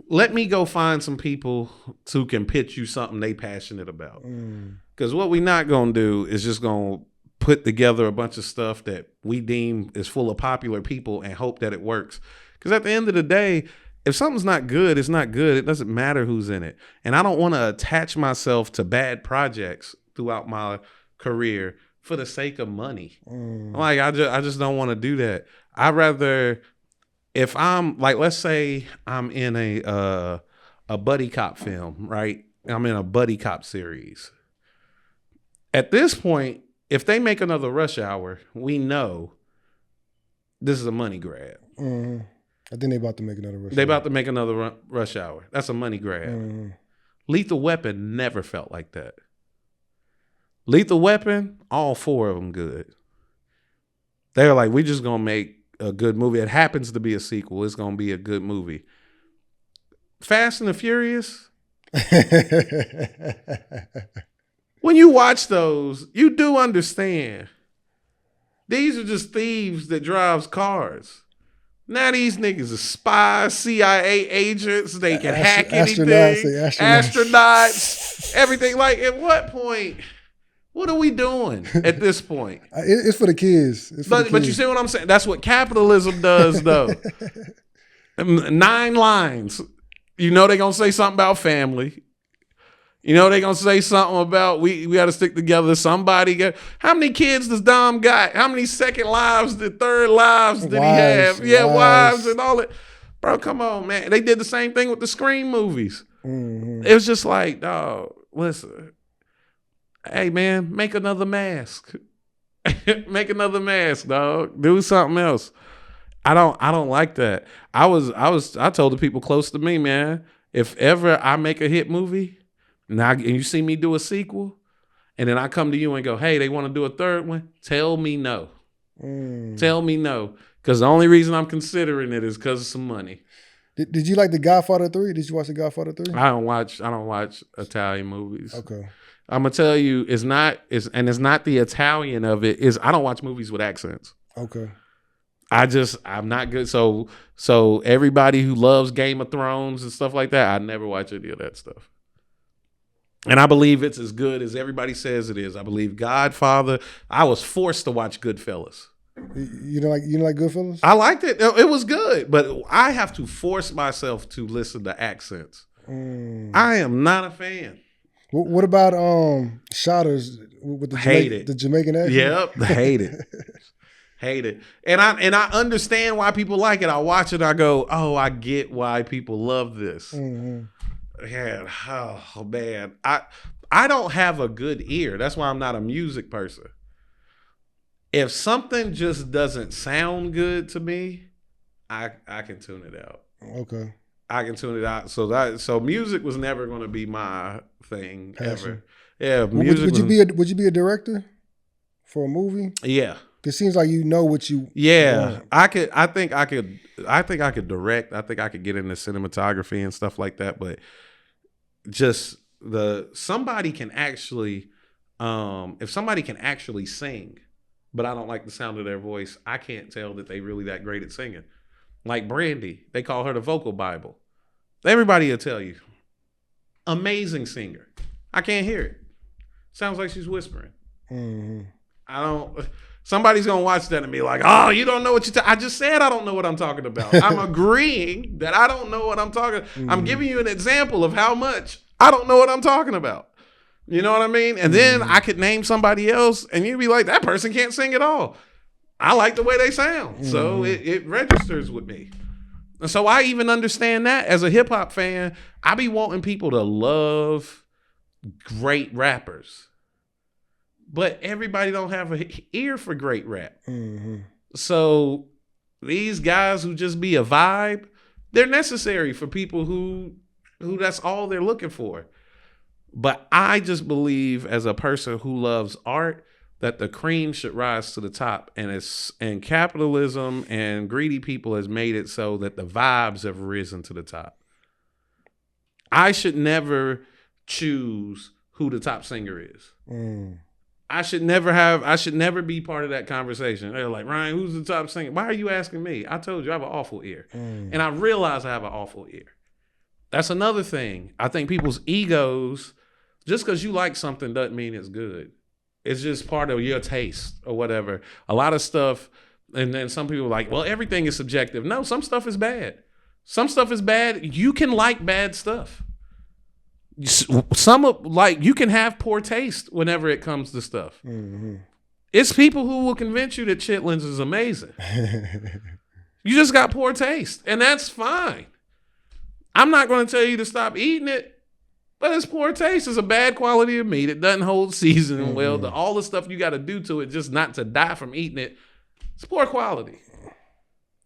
Speaker 2: Let me go find some people who can pitch you something they passionate about. Because what we not going to do is just going to put together a bunch of stuff that we deem is full of popular people and hope that it works. Because at the end of the day, if something's not good, it's not good. It doesn't matter who's in it. And I don't want to attach myself to bad projects throughout my career for the sake of money. Like, I just don't want to do that. I'd rather, if I'm, like, let's say I'm in a buddy cop film, right? I'm in a buddy cop series. At this point, if they make another Rush Hour, we know this is a money grab.
Speaker 1: I think they about to make another Rush Hour.
Speaker 2: They about to make another Rush Hour. That's a money grab. Lethal Weapon never felt like that. Lethal Weapon, all 4 of them good. They were like, we're just going to make a good movie. It happens to be a sequel. It's going to be a good movie. Fast and the Furious. When you watch those, you do understand. These are just thieves that drives cars. Now these niggas are spies, CIA agents. They can hack anything. Astronauts, everything. Like, at what point? What are we doing at this point?
Speaker 1: It's for the kids.
Speaker 2: But you see what I'm saying? That's what capitalism does, though. 9 lines. You know they're going to say something about family. You know they're going to say something about we got to stick together. How many kids does Dom got? How many second lives, third lives did he have? Yeah, wives and all that. Bro, come on, man. They did the same thing with the Scream movies. It was just like, dog, listen. Hey, man, make another mask. Make another mask, dog. Do something else. I don't like that. I told the people close to me, man, if ever I make a hit movie, and you see me do a sequel, and then I come to you and go, hey, they want to do a third one, tell me no. Tell me no. Because the only reason I'm considering it is because of some money.
Speaker 1: Did you like The Godfather 3? Did you watch The Godfather 3?
Speaker 2: I don't watch Italian movies.
Speaker 1: Okay.
Speaker 2: I'm gonna tell you, it's not the Italian of it. I don't watch movies with accents.
Speaker 1: Okay.
Speaker 2: I'm not good. So everybody who loves Game of Thrones and stuff like that, I never watch any of that stuff. And I believe it's as good as everybody says it is. I believe Godfather. I was forced to watch Goodfellas.
Speaker 1: You don't like Goodfellas?
Speaker 2: I liked it. It was good, but I have to force myself to listen to accents. I am not a fan.
Speaker 1: What about Shotters with the Jamaican accent?
Speaker 2: Yep, hate it. Hate it. And I understand why people like it. I watch it, I go, oh, I get why people love this. Yeah, oh man. I don't have a good ear. That's why I'm not a music person. If something just doesn't sound good to me, I can tune it out.
Speaker 1: Okay.
Speaker 2: I can tune it out. So music was never going to be my thing ever. Yeah, music.
Speaker 1: Would you be a director for a movie?
Speaker 2: Yeah.
Speaker 1: It seems like you know what you
Speaker 2: want. I think I could direct. I think I could get into cinematography and stuff like that, but just somebody can actually if somebody can actually sing, but I don't like the sound of their voice, I can't tell that they really that great at singing. Like Brandy, they call her the vocal Bible. Everybody will tell you. Amazing singer. I can't hear it. Sounds like she's whispering. Somebody's going to watch that and be like, oh, you don't know what I just said I don't know what I'm talking about. I'm agreeing that I don't know what I'm talking about. I'm giving you an example of how much I don't know what I'm talking about. You know what I mean? And then I could name somebody else and you'd be like, that person can't sing at all. I like the way they sound. So it registers with me. And so I even understand that as a hip hop fan. I be wanting people to love great rappers. But everybody don't have an ear for great rap. So these guys who just be a vibe, they're necessary for people who that's all they're looking for. But I just believe, as a person who loves art, that the cream should rise to the top, and capitalism and greedy people has made it so that the vibes have risen to the top. I should never choose who the top singer is. I should never be part of that conversation. They're like, Ryan, who's the top singer? Why are you asking me? I told you I have an awful ear. And I realize I have an awful ear. That's another thing. I think people's egos, just because you like something doesn't mean it's good. It's just part of your taste or whatever. A lot of stuff, and then some people are like, well, everything is subjective. No, some stuff is bad. Some stuff is bad. You can like bad stuff. You can have poor taste whenever it comes to stuff. It's people who will convince you that chitlins is amazing. You just got poor taste, and that's fine. I'm not going to tell you to stop eating it. But it's poor taste. It's a bad quality of meat. It doesn't hold seasoning well. All the stuff you got to do to it just not to die from eating it, it's poor quality.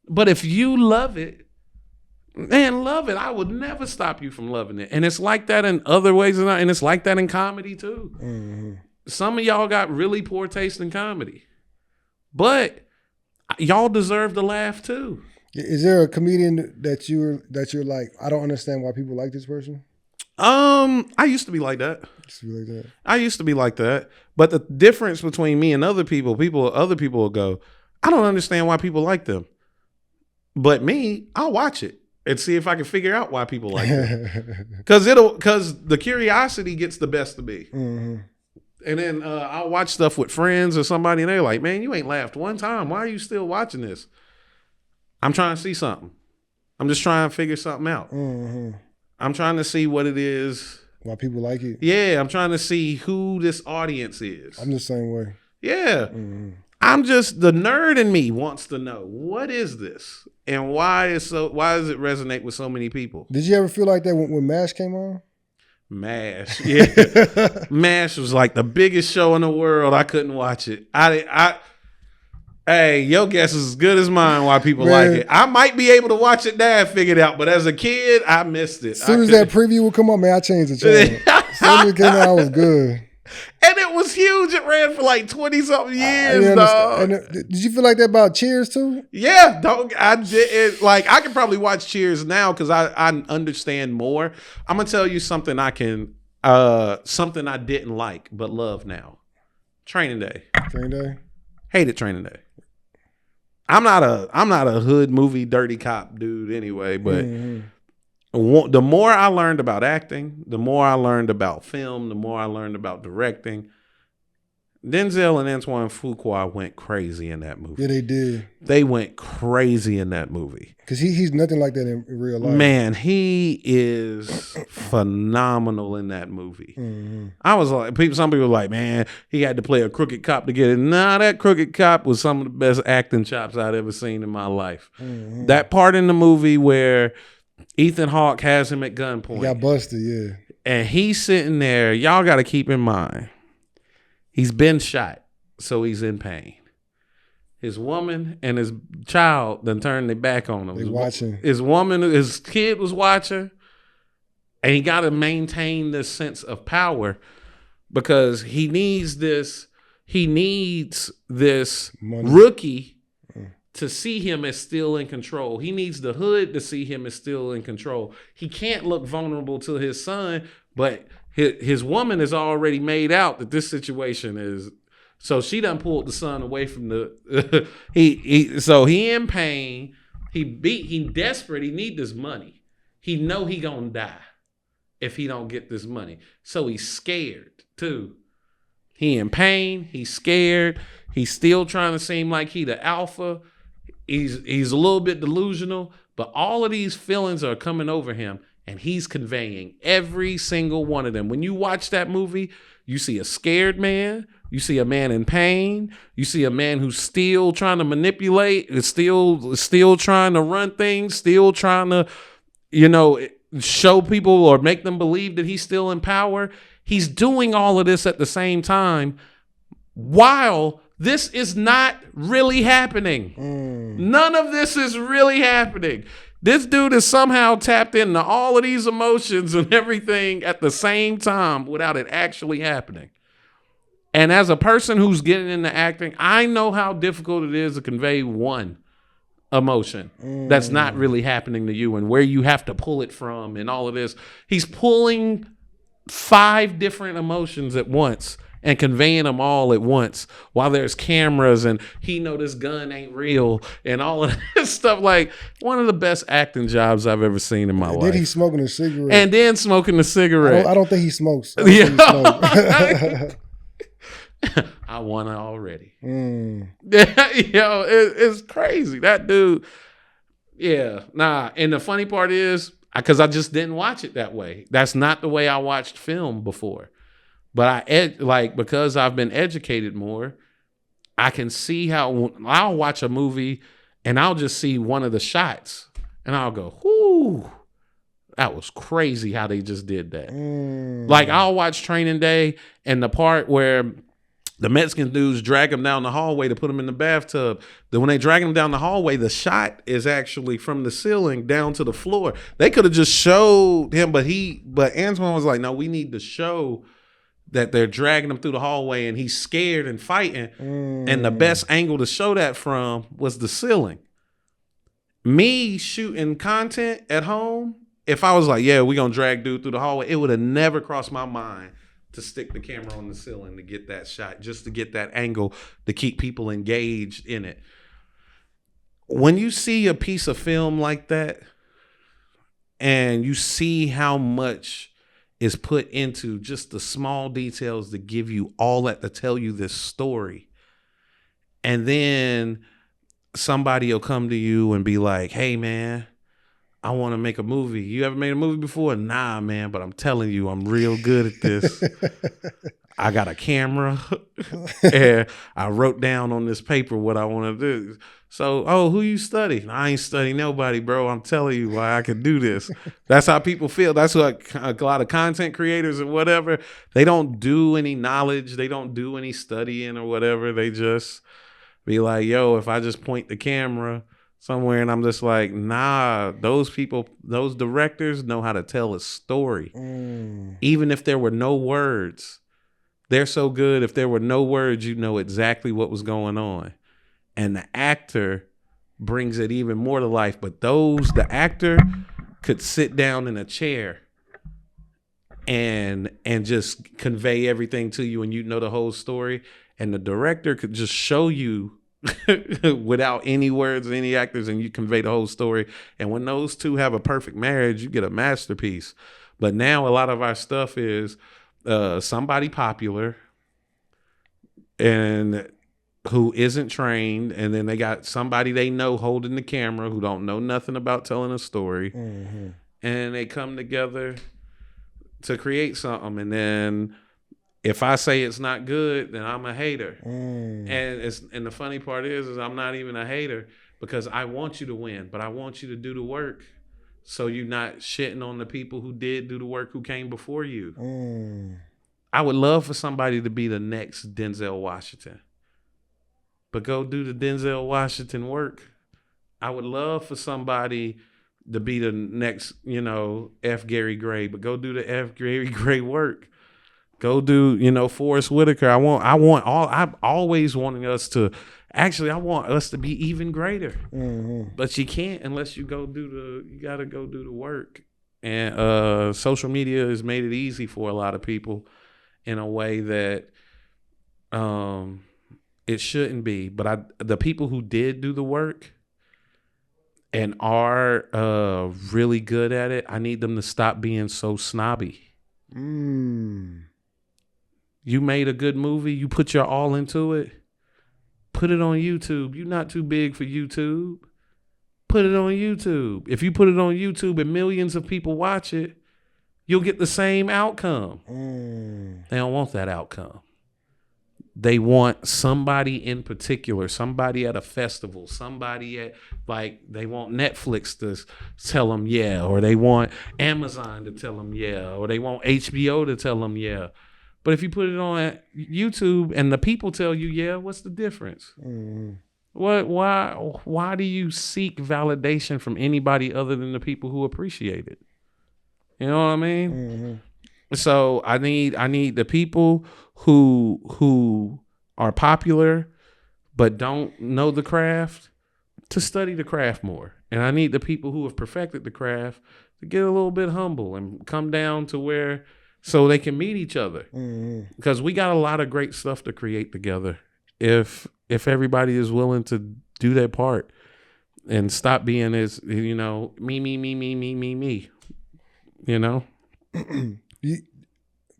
Speaker 2: But if you love it, man, love it. I would never stop you from loving it. And it's like that in other ways, and it's like that in comedy too. Some of y'all got really poor taste in comedy. But y'all deserve to laugh too.
Speaker 1: Is there a comedian that you're like, I don't understand why people like this person?
Speaker 2: I used to be like that. I used to be like that. But the difference between me and other people will go, I don't understand why people like them. But me, I'll watch it and see if I can figure out why people like it. Because the curiosity gets the best of me. And then I'll watch stuff with friends or somebody, and they're like, man, you ain't laughed one time. Why are you still watching this? I'm trying to see something. I'm just trying to figure something out. I'm trying to see what it is.
Speaker 1: Why people like it? Yeah,
Speaker 2: I'm trying to see who this audience is.
Speaker 1: I'm the same way.
Speaker 2: Yeah. I'm just, the nerd in me wants to know, what is this? And why does it resonate with so many people?
Speaker 1: Did you ever feel like that when MASH came on?
Speaker 2: MASH. Yeah. MASH was like the biggest show in the world. I couldn't watch it. Hey, your guess is as good as mine why people like it. I might be able to watch it now and figure it out, but as a kid, I missed it.
Speaker 1: As soon as that preview would come on, man, I changed the channel. As soon as it came out, I was good.
Speaker 2: And it was huge. It ran for like 20-something years, dog.
Speaker 1: Did you feel like that about Cheers too?
Speaker 2: Yeah, I did. Like, I can probably watch Cheers now because I understand more. I'm gonna tell you something something I didn't like but love now. Training Day. Hated Training Day. I'm not a hood movie dirty cop dude anyway, but the more I learned about acting, the more I learned about film, the more I learned about directing. Denzel and Antoine Fuqua went crazy in that movie.
Speaker 1: Yeah, they did.
Speaker 2: They went crazy in that movie.
Speaker 1: Because he's nothing like that in real life.
Speaker 2: Man, he is phenomenal in that movie. I was like, some people were like, man, he had to play a crooked cop to get it. Nah, that crooked cop was some of the best acting chops I'd ever seen in my life. That part in the movie where Ethan Hawke has him at gunpoint.
Speaker 1: He got busted, yeah.
Speaker 2: And he's sitting there. Y'all got to keep in mind, he's been shot, so he's in pain. His woman and his child done turned their back on him.
Speaker 1: They watching.
Speaker 2: His kid was watching, and he got to maintain this sense of power because he needs this money. Rookie to see him as still in control. He needs the hood to see him as still in control. He can't look vulnerable to his son, but his woman has already made out that this situation is, so she done pulled the son away from the so he in pain, he desperate, he need this money. He know he gonna die if he don't get this money. So he's scared too. He in pain, he's scared, he's still trying to seem like he the alpha. He's a little bit delusional, but all of these feelings are coming over him. And he's conveying every single one of them. When you watch that movie, you see a scared man. You see a man in pain. You see a man who's still trying to manipulate, is still trying to run things, still trying to, show people or make them believe that he's still in power. He's doing all of this at the same time while this is not really happening. None of this is really happening. This dude is somehow tapped into all of these emotions and everything at the same time without it actually happening. And as a person who's getting into acting, I know how difficult it is to convey one emotion that's not really happening to you and where you have to pull it from and all of this. He's pulling 5 different emotions at once and conveying them all at once while there's cameras and he know this gun ain't real and all of this stuff. Like, one of the best acting jobs I've ever seen in my life.
Speaker 1: Then he's smoking a cigarette.
Speaker 2: And then smoking a cigarette.
Speaker 1: I don't think he smokes.
Speaker 2: I won it already. It's crazy. That dude, And the funny part is, because I just didn't watch it that way. That's not the way I watched film before. But because I've been educated more, I can see how I'll watch a movie and I'll just see one of the shots and I'll go, whoo, that was crazy how they just did that. Like, I'll watch Training Day and the part where the Mexican dudes drag him down the hallway to put him in the bathtub. Then when they drag him down the hallway, the shot is actually from the ceiling down to the floor. They could have just showed him, but Antoine was like, no, we need to show that they're dragging him through the hallway and he's scared and fighting. And the best angle to show that from was the ceiling. Me shooting content at home, if I was like, yeah, we're going to drag dude through the hallway, it would have never crossed my mind to stick the camera on the ceiling to get that shot, just to get that angle, to keep people engaged in it. When you see a piece of film like that and you see how much is put into just the small details to give you all that, to tell you this story, and then somebody will come to you and be like, hey man, I want to make a movie. You ever made a movie before? Nah, man, but I'm telling you, I'm real good at this. I got a camera and I wrote down on this paper what I want to do. So, who you study? I ain't studying nobody, bro. I'm telling you why I can do this. That's how people feel. That's what a lot of content creators and whatever, they don't do any knowledge. They don't do any studying or whatever. They just be like, yo, if I just point the camera somewhere and I'm just like, nah, those people, those directors know how to tell a story. Even if there were no words, they're so good. If there were no words, you know exactly what was going on. And the actor brings it even more to life. But the actor could sit down in a chair and just convey everything to you and you know the whole story. And the director could just show you without any words, any actors, and you convey the whole story. And when those two have a perfect marriage, you get a masterpiece. But now a lot of our stuff is somebody popular and who isn't trained, and then they got somebody they know holding the camera who don't know nothing about telling a story, and they come together to create something. And then if I say it's not good, then I'm a hater. And the funny part is I'm not even a hater, because I want you to win, but I want you to do the work, so you're not shitting on the people who did do the work, who came before you. I would love for somebody to be the next Denzel Washington, but go do the Denzel Washington work. I would love for somebody to be the next, F. Gary Gray, but go do the F. Gary Gray work. Go do, Forrest Whitaker. I always wanting us to, I want us to be even greater. But you can't unless you you gotta go do the work. And social media has made it easy for a lot of people in a way that it shouldn't be. But the people who did do the work and are really good at it, I need them to stop being so snobby. You made a good movie, you put your all into it, put it on YouTube. You're not too big for YouTube. Put it on YouTube. If you put it on YouTube and millions of people watch it, you'll get the same outcome. They don't want that outcome. They want somebody in particular, somebody at a festival, somebody they want Netflix to tell them yeah, or they want Amazon to tell them yeah, or they want HBO to tell them yeah. But if you put it on YouTube and the people tell you yeah, what's the difference? Why do you seek validation from anybody other than the people who appreciate it? You know what I mean?
Speaker 1: Mm-hmm.
Speaker 2: So I need the people who are popular but don't know the craft to study the craft more. And I need the people who have perfected the craft to get a little bit humble and come down to where so they can meet each other.
Speaker 1: Mm-hmm.
Speaker 2: Because we got a lot of great stuff to create together. If everybody is willing to do their part and stop being as, you know, me, you know?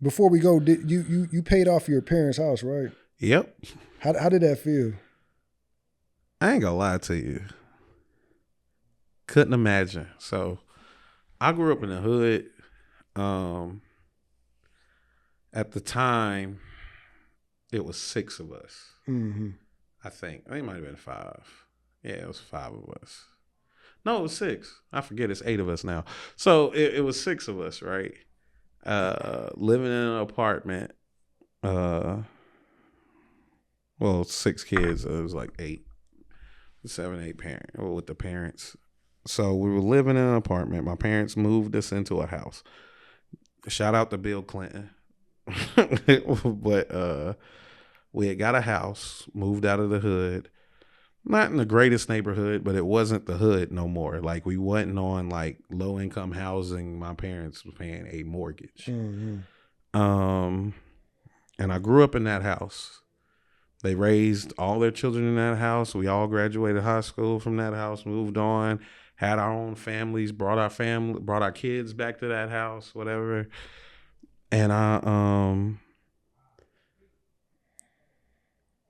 Speaker 1: Before we go, did you paid off your parents' house, right?
Speaker 2: Yep.
Speaker 1: How did that feel?
Speaker 2: I ain't gonna lie to you. Couldn't imagine. So I grew up in the hood. At the time, it was 6 of us.
Speaker 1: Mm-hmm.
Speaker 2: I think. It might have been 5. Yeah, it was 5 of us. No, it was 6. I forget. It's 8 of us now. So it was 6 of us, right? Living in an apartment. Well, 6 kids. It was like 8, 7, 8 parents with the parents. So we were living in an apartment. My parents moved us into a house. Shout out to Bill Clinton. But we had got a house, moved out of the hood. Not in the greatest neighborhood, but it wasn't the hood no more. Like we wasn't on like low income housing. My parents were paying a mortgage.
Speaker 1: Mm-hmm.
Speaker 2: And I grew up in that house. They raised all their children in that house. We all graduated high school from that house, moved on, had our own families, brought our kids back to that house, whatever. And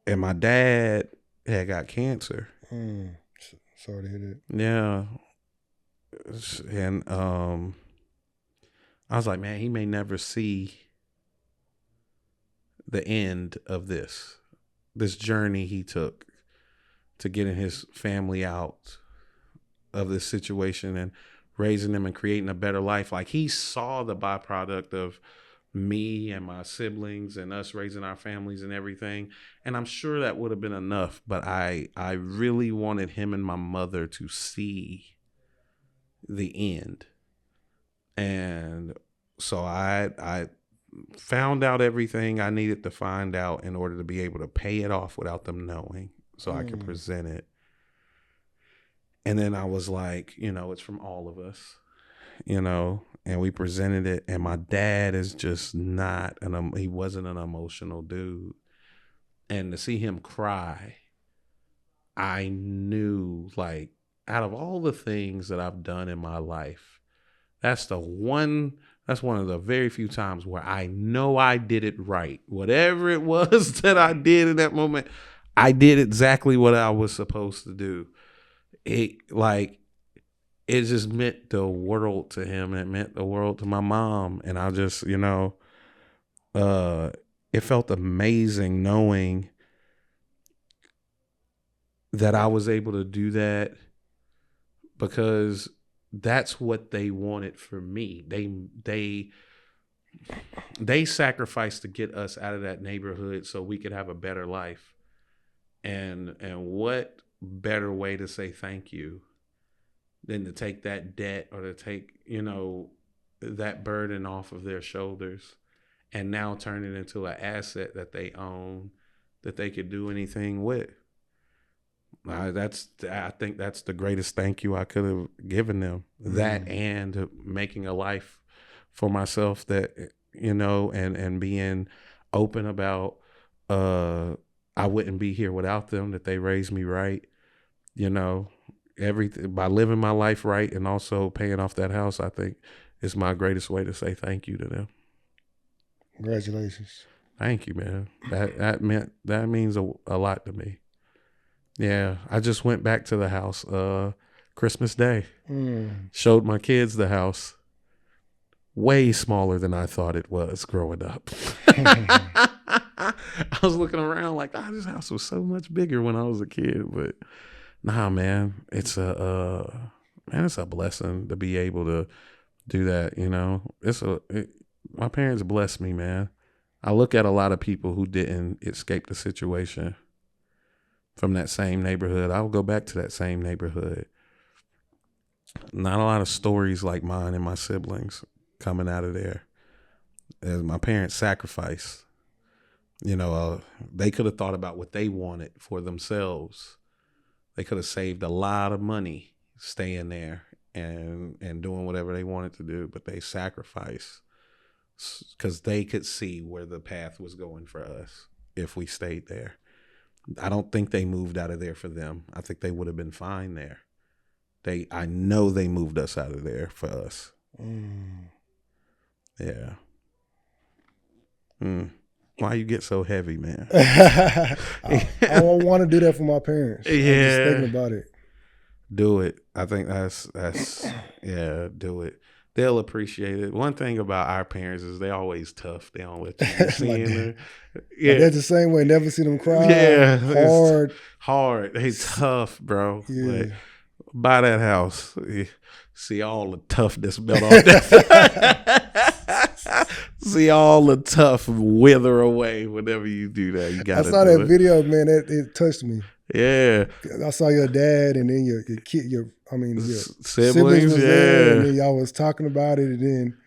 Speaker 2: and my dad had got cancer.
Speaker 1: Sorry to hear that.
Speaker 2: Yeah. And I was like, man, he may never see the end of this journey he took to getting his family out of this situation and raising them and creating a better life. Like he saw the byproduct of me and my siblings and us raising our families and everything. And I'm sure that would have been enough, but I really wanted him and my mother to see the end. And so I found out everything I needed to find out in order to be able to pay it off without them knowing so I could present it. And then I was like, you know, it's from all of us, you know, and we presented it. And my dad is just not he wasn't an emotional dude. And to see him cry, I knew, like, out of all the things that I've done in my life, that's one of the very few times where I know I did it right. Whatever it was that I did in that moment, I did exactly what I was supposed to do. It just meant the world to him. It meant the world to my mom. And I just, you know, it felt amazing knowing that I was able to do that because that's what they wanted for me. They sacrificed to get us out of that neighborhood so we could have a better life. And what better way to say thank you than to take that debt or to take, you know, that burden off of their shoulders and now turn it into an asset that they own, that they could do anything with. I think that's the greatest thank you I could have given them. That and making a life for myself that, you know, and being open about I wouldn't be here without them, that they raised me right, you know, everything by living my life right and also paying off that house. I think is my greatest way to say thank you to them.
Speaker 1: Congratulations.
Speaker 2: Thank you, man. That means a lot to me. Yeah, I just went back to the house Christmas Day. Showed my kids the house. Way smaller than I thought it was growing up. I was looking around like, this house was so much bigger when I was a kid. But nah, man, it's a blessing to be able to do that. You know, my parents blessed me, man. I look at a lot of people who didn't escape the situation, from that same neighborhood. I would go back to that same neighborhood. Not a lot of stories like mine and my siblings coming out of there. As my parents sacrificed, they could have thought about what they wanted for themselves. They could have saved a lot of money staying there and doing whatever they wanted to do, but they sacrificed because they could see where the path was going for us if we stayed there. I don't think they moved out of there for them. I think they would have been fine there. I know they moved us out of there for us. Yeah. Why you get so heavy, man?
Speaker 1: I want to do that for my parents.
Speaker 2: Yeah.
Speaker 1: I'm just thinking about it.
Speaker 2: Do it. I think that's yeah, do it. They'll appreciate it. One thing about our parents is they always tough. They don't let you see them. Yeah.
Speaker 1: They're the same way. Never see them cry.
Speaker 2: Yeah.
Speaker 1: Hard.
Speaker 2: They tough, bro.
Speaker 1: Yeah.
Speaker 2: Like, buy that house. See all the toughness melt off that. See all the tough wither away whenever you do that. You got.
Speaker 1: I saw that video, man. It touched me.
Speaker 2: Yeah.
Speaker 1: I saw your dad and then your kid, your
Speaker 2: siblings
Speaker 1: was there, and then y'all was talking about it, and then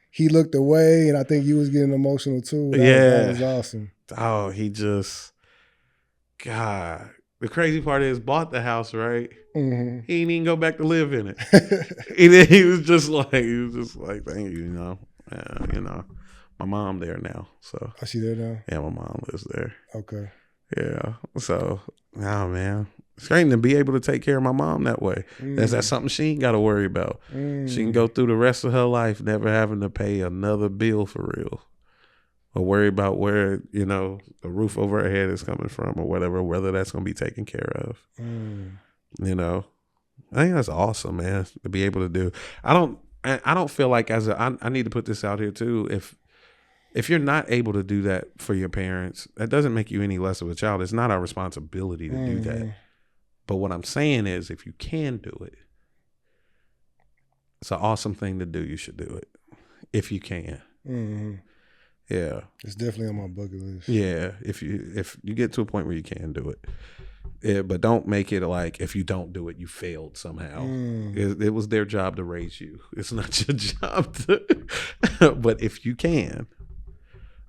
Speaker 1: he looked away, and I think you was getting emotional too. That was awesome.
Speaker 2: Oh, God. The crazy part is, bought the house, right? Mm-hmm. He didn't even go back to live in it. he was just like, thank you, my mom there now. So,
Speaker 1: is she there now?
Speaker 2: Yeah, my mom lives there.
Speaker 1: Okay.
Speaker 2: Yeah. So, man, it's great to be able to take care of my mom that way. That's something she ain't got to worry about. She can go through the rest of her life never having to pay another bill for real, or worry about where, the roof over her head is coming from or whatever, whether that's going to be taken care of. I think that's awesome, man, to be able to do. I don't feel like I need to put this out here too. If you're not able to do that for your parents, that doesn't make you any less of a child. It's not our responsibility to do that. But what I'm saying is, if you can do it, it's an awesome thing to do. You should do it if you can. Yeah, it's
Speaker 1: definitely on my bucket list.
Speaker 2: Yeah, if you get to a point where you can do it, but don't make it like if you don't do it, you failed somehow. It was their job to raise you. It's not your job to. But if you can,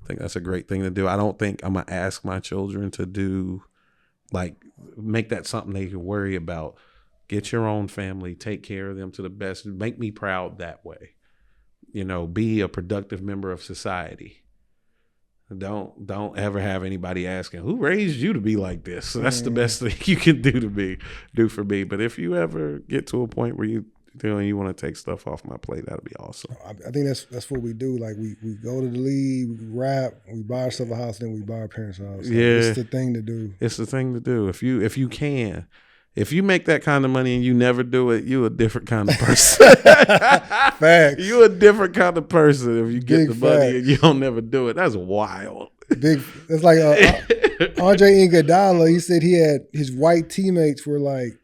Speaker 2: I think that's a great thing to do. I don't think I'm gonna ask my children to do make that something they can worry about. Get your own family, take care of them to the best, make me proud that way. Be a productive member of society. Don't ever have anybody asking, who raised you to be like this? That's the best thing you can do for me. But if you ever get to a point where you want to take stuff off my plate, that'll be awesome.
Speaker 1: I think that's what we do. Like we go to the league, we rap, we buy ourselves a house, then we buy our parents a house. It's the thing to do.
Speaker 2: It's the thing to do. If you can. If you make that kind of money and you never do it, you a different kind of person.
Speaker 1: Facts.
Speaker 2: You a different kind of person if you get the money and you don't never do it. That's wild.
Speaker 1: It's like Andre Iguodala. He said he had his white teammates were like,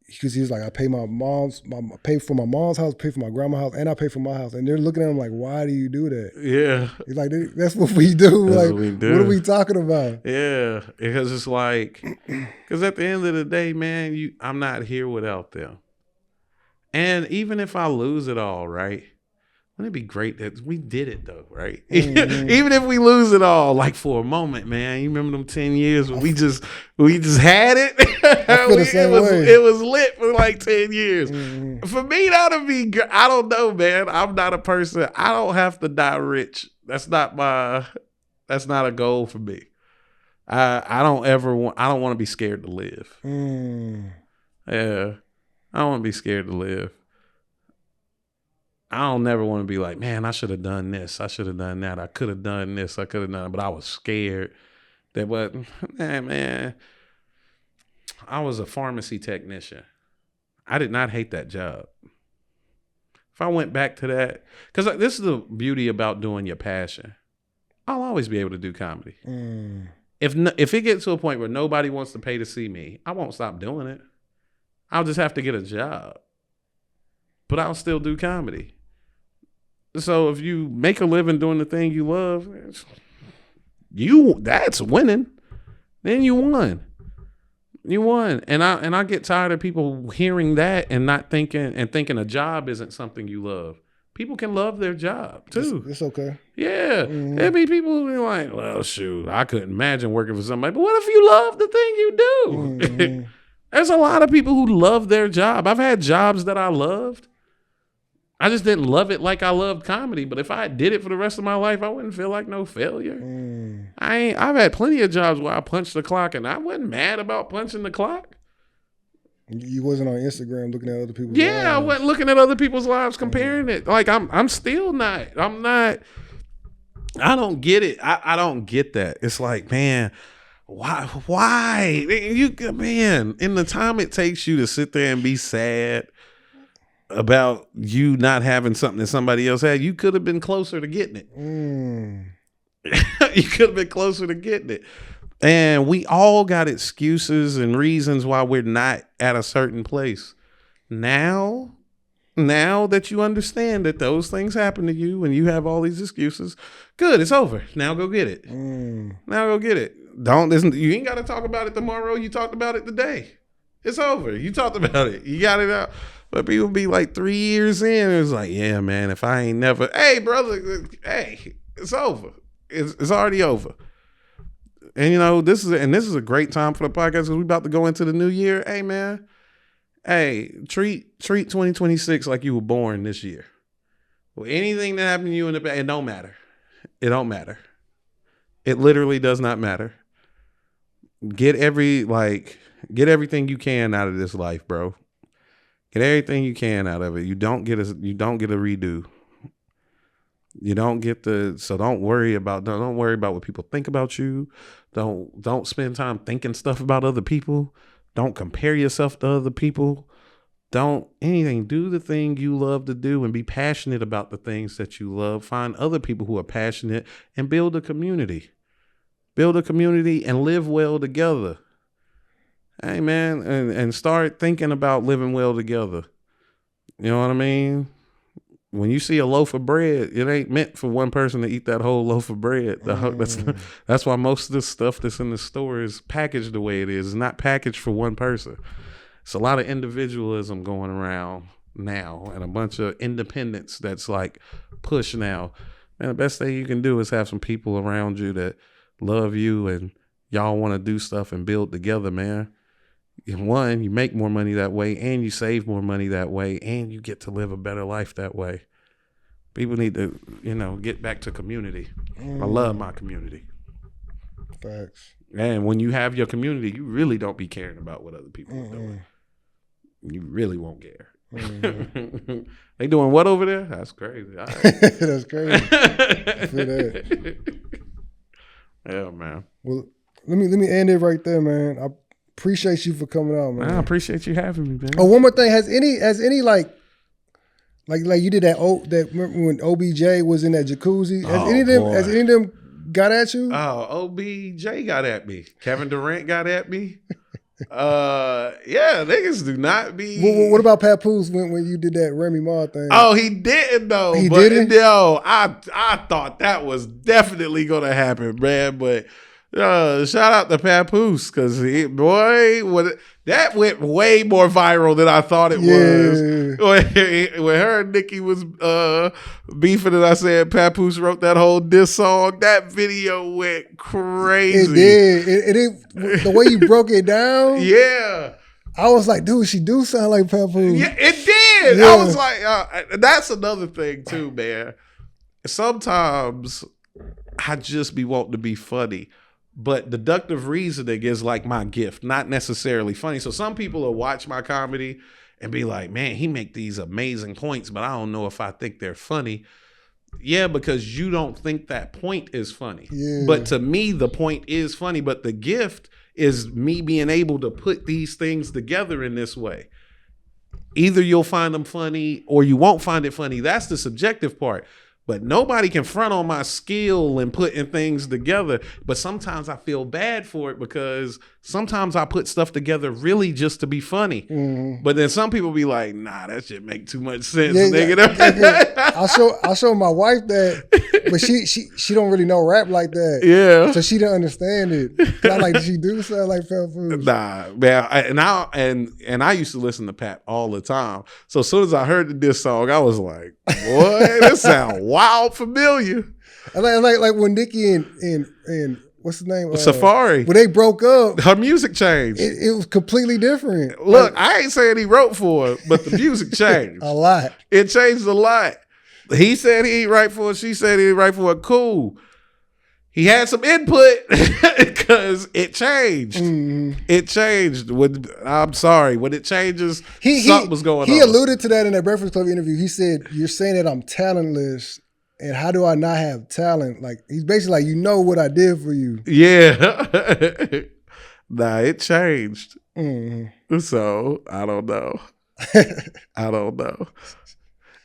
Speaker 1: because he was like, I pay pay for my mom's house, pay for my grandma's house, and I pay for my house. And they're looking at him like, why do you do that?
Speaker 2: Yeah.
Speaker 1: He's like, that's what we do.
Speaker 2: That's what we do.
Speaker 1: What are we talking about?
Speaker 2: Yeah. Because it's like, because at the end of the day, man, I'm not here without them. And even if I lose it all, right? Wouldn't it be great that we did it though, right? Even if we lose it all, like for a moment, man. You remember them 10 years when we just had it?
Speaker 1: I feel the same way.
Speaker 2: It was lit for like 10 years. For me, that'd be, I don't know, man. I'm not a person. I don't have to die rich. That's not a goal for me. I don't want to be scared to live. Yeah. I don't want to be scared to live. I don't never want to be like, man, I should have done this. I should have done that. I could have done this. I could have done it, but I was scared. Man, I was a pharmacy technician. I did not hate that job. If I went back to that, because this is the beauty about doing your passion. I'll always be able to do comedy. If it gets to a point where nobody wants to pay to see me, I won't stop doing it. I'll just have to get a job. But I'll still do comedy. So if you make a living doing the thing you love, that's winning. Then you won. You won. And I get tired of people hearing that and not thinking a job isn't something you love. People can love their job too.
Speaker 1: It's okay.
Speaker 2: Yeah. There'd be people who be like, well, shoot, I couldn't imagine working for somebody. But what if you love the thing you do? There's a lot of people who love their job. I've had jobs that I loved. I just didn't love it like I loved comedy. But if I did it for the rest of my life, I wouldn't feel like no failure. I've had plenty of jobs where I punched the clock and I wasn't mad about punching the clock.
Speaker 1: You wasn't on Instagram looking at other people's lives.
Speaker 2: Yeah, I wasn't looking at other people's lives comparing it. Like I'm still not. I'm not. I don't get it. I don't get that. It's like, man, why? Man, in the time it takes you to sit there and be sad about you not having something that somebody else had, you could have been closer to getting it. You could have been closer to getting it. And we all got excuses and reasons why we're not at a certain place. Now that you understand that those things happen to you and you have all these excuses, good, it's over. Now go get it. Now go get it. You ain't got to talk about it tomorrow. You talked about it today. It's over. You talked about it. You got it out. But people be like 3 years in, it's like, yeah, man, if I ain't never, hey, brother, hey, it's over. It's already over. And this is a great time for the podcast because we about to go into the new year. Hey, man. Hey, treat 2026 like you were born this year. Well, anything that happened to you in the past, it don't matter. It don't matter. It literally does not matter. Get everything you can out of this life, bro. Get everything you can out of it. You don't get a redo. You don't get so don't worry about what people think about you. Don't spend time thinking stuff about other people. Don't compare yourself to other people. Don't anything. Do the thing you love to do and be passionate about the things that you love. Find other people who are passionate and build a community. Build a community and live well together. Hey, man, and start thinking about living well together. You know what I mean? When you see a loaf of bread, it ain't meant for one person to eat that whole loaf of bread. That's why most of the stuff that's in the store is packaged the way it is. It's not packaged for one person. It's a lot of individualism going around now and a bunch of independence that's like push now. And the best thing you can do is have some people around you that love you and y'all want to do stuff and build together, man. One, you make more money that way and you save more money that way and you get to live a better life that way. People need to, get back to community. I love my community.
Speaker 1: Facts.
Speaker 2: And when you have your community, you really don't be caring about what other people are doing. You really won't care. They doing what over there? That's crazy. All right.
Speaker 1: That's crazy. I feel that.
Speaker 2: Yeah, man.
Speaker 1: Well, let me end it right there, man. I appreciate you for coming out, man.
Speaker 2: I appreciate you having me, man.
Speaker 1: Oh, one more thing. Has any like you did that remember when OBJ was in that jacuzzi? Has any of them got at you?
Speaker 2: Oh, OBJ got at me. Kevin Durant got at me. Yeah, niggas do not be.
Speaker 1: What about Papoose when you did that Remy Ma thing?
Speaker 2: Oh, he didn't though.
Speaker 1: He didn't?
Speaker 2: No, I thought that was definitely gonna happen, man. But shout out to Papoose because that went way more viral than I thought it was. When her and Nicki was beefing and I said Papoose wrote that whole diss song, that video went crazy.
Speaker 1: It did. The way you broke it down.
Speaker 2: Yeah.
Speaker 1: I was like, dude, she do sound like Papoose.
Speaker 2: Yeah, it did. Yeah. I was like, that's another thing too, man. Sometimes I just be wanting to be funny. But deductive reasoning is like my gift, not necessarily funny. So some people will watch my comedy and be like, man, he make these amazing points, but I don't know if I think they're funny. Yeah, because you don't think that point is funny. Yeah. But to me, the point is funny. But the gift is me being able to put these things together in this way. Either you'll find them funny or you won't find it funny. That's the subjective part. But nobody can front on my skill and putting things together. But sometimes I feel bad for it because sometimes I put stuff together really just to be funny. Mm-hmm. But then some people be like, nah, that shit make too much sense.
Speaker 1: Yeah. I'll show my wife that but she don't really know rap like that.
Speaker 2: Yeah.
Speaker 1: So she didn't understand it. I like, did she do something like Fat Food?
Speaker 2: Nah, man. And I used to listen to Pat all the time. So as soon as I heard this song, I was like, boy, this sound wild familiar.
Speaker 1: Like when Nicki and what's his name?
Speaker 2: Safari.
Speaker 1: When they broke up,
Speaker 2: her music changed.
Speaker 1: It was completely different.
Speaker 2: Look, I ain't saying he wrote for her, but the music changed.
Speaker 1: A lot.
Speaker 2: It changed a lot. He said he ain't write for her. She said he ain't write for her. Cool. He had some input because it changed. Mm-hmm. It changed. I'm sorry. When it changes, something was going on.
Speaker 1: He alluded to that in that Breakfast Club interview. He said, "You're saying that I'm talentless. And how do I not have talent?" Like, he's basically like, you know what I did for you.
Speaker 2: Yeah. Nah, it changed. Mm-hmm. So, I don't know. I don't know.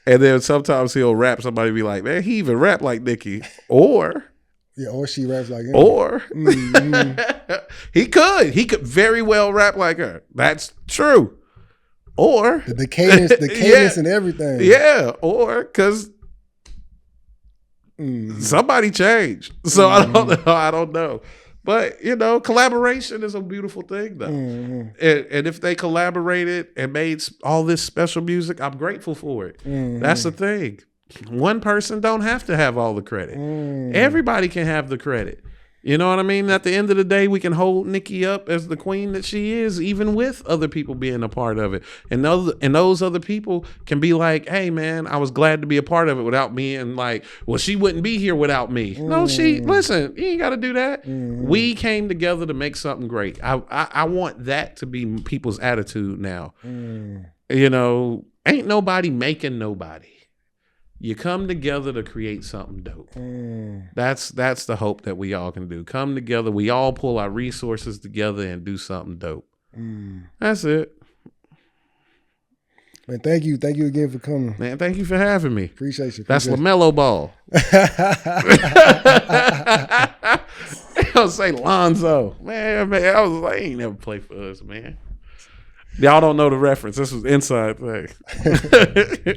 Speaker 2: And then sometimes he'll rap. Somebody be like, man, he even rap like Nicki. Or.
Speaker 1: Yeah, or she raps like him.
Speaker 2: Or. Mm-hmm. He could very well rap like her. That's true. Or.
Speaker 1: The cadence yeah. And everything.
Speaker 2: Yeah. Or, because. Somebody changed. So I don't know. But, collaboration is a beautiful thing, though. And if they collaborated and made all this special music, I'm grateful for it. That's the thing. One person don't have to have all the credit. Everybody can have the credit. You know what I mean? At the end of the day, we can hold Nicki up as the queen that she is, even with other people being a part of it. And those other people can be like, hey, man, I was glad to be a part of it without me. And like, well, she wouldn't be here without me. No, listen, you ain't got to do that. We came together to make something great. I want that to be people's attitude now. Ain't nobody making nobody. You come together to create something dope. That's the hope that we all can do. Come together, we all pull our resources together and do something dope. That's it.
Speaker 1: Man, thank you again for coming.
Speaker 2: Man, thank you for having me.
Speaker 1: Appreciate you.
Speaker 2: That's LaMelo Ball. I'll say Lonzo. Man, I was like, he ain't never played for us, man. Y'all don't know the reference. This was inside thing.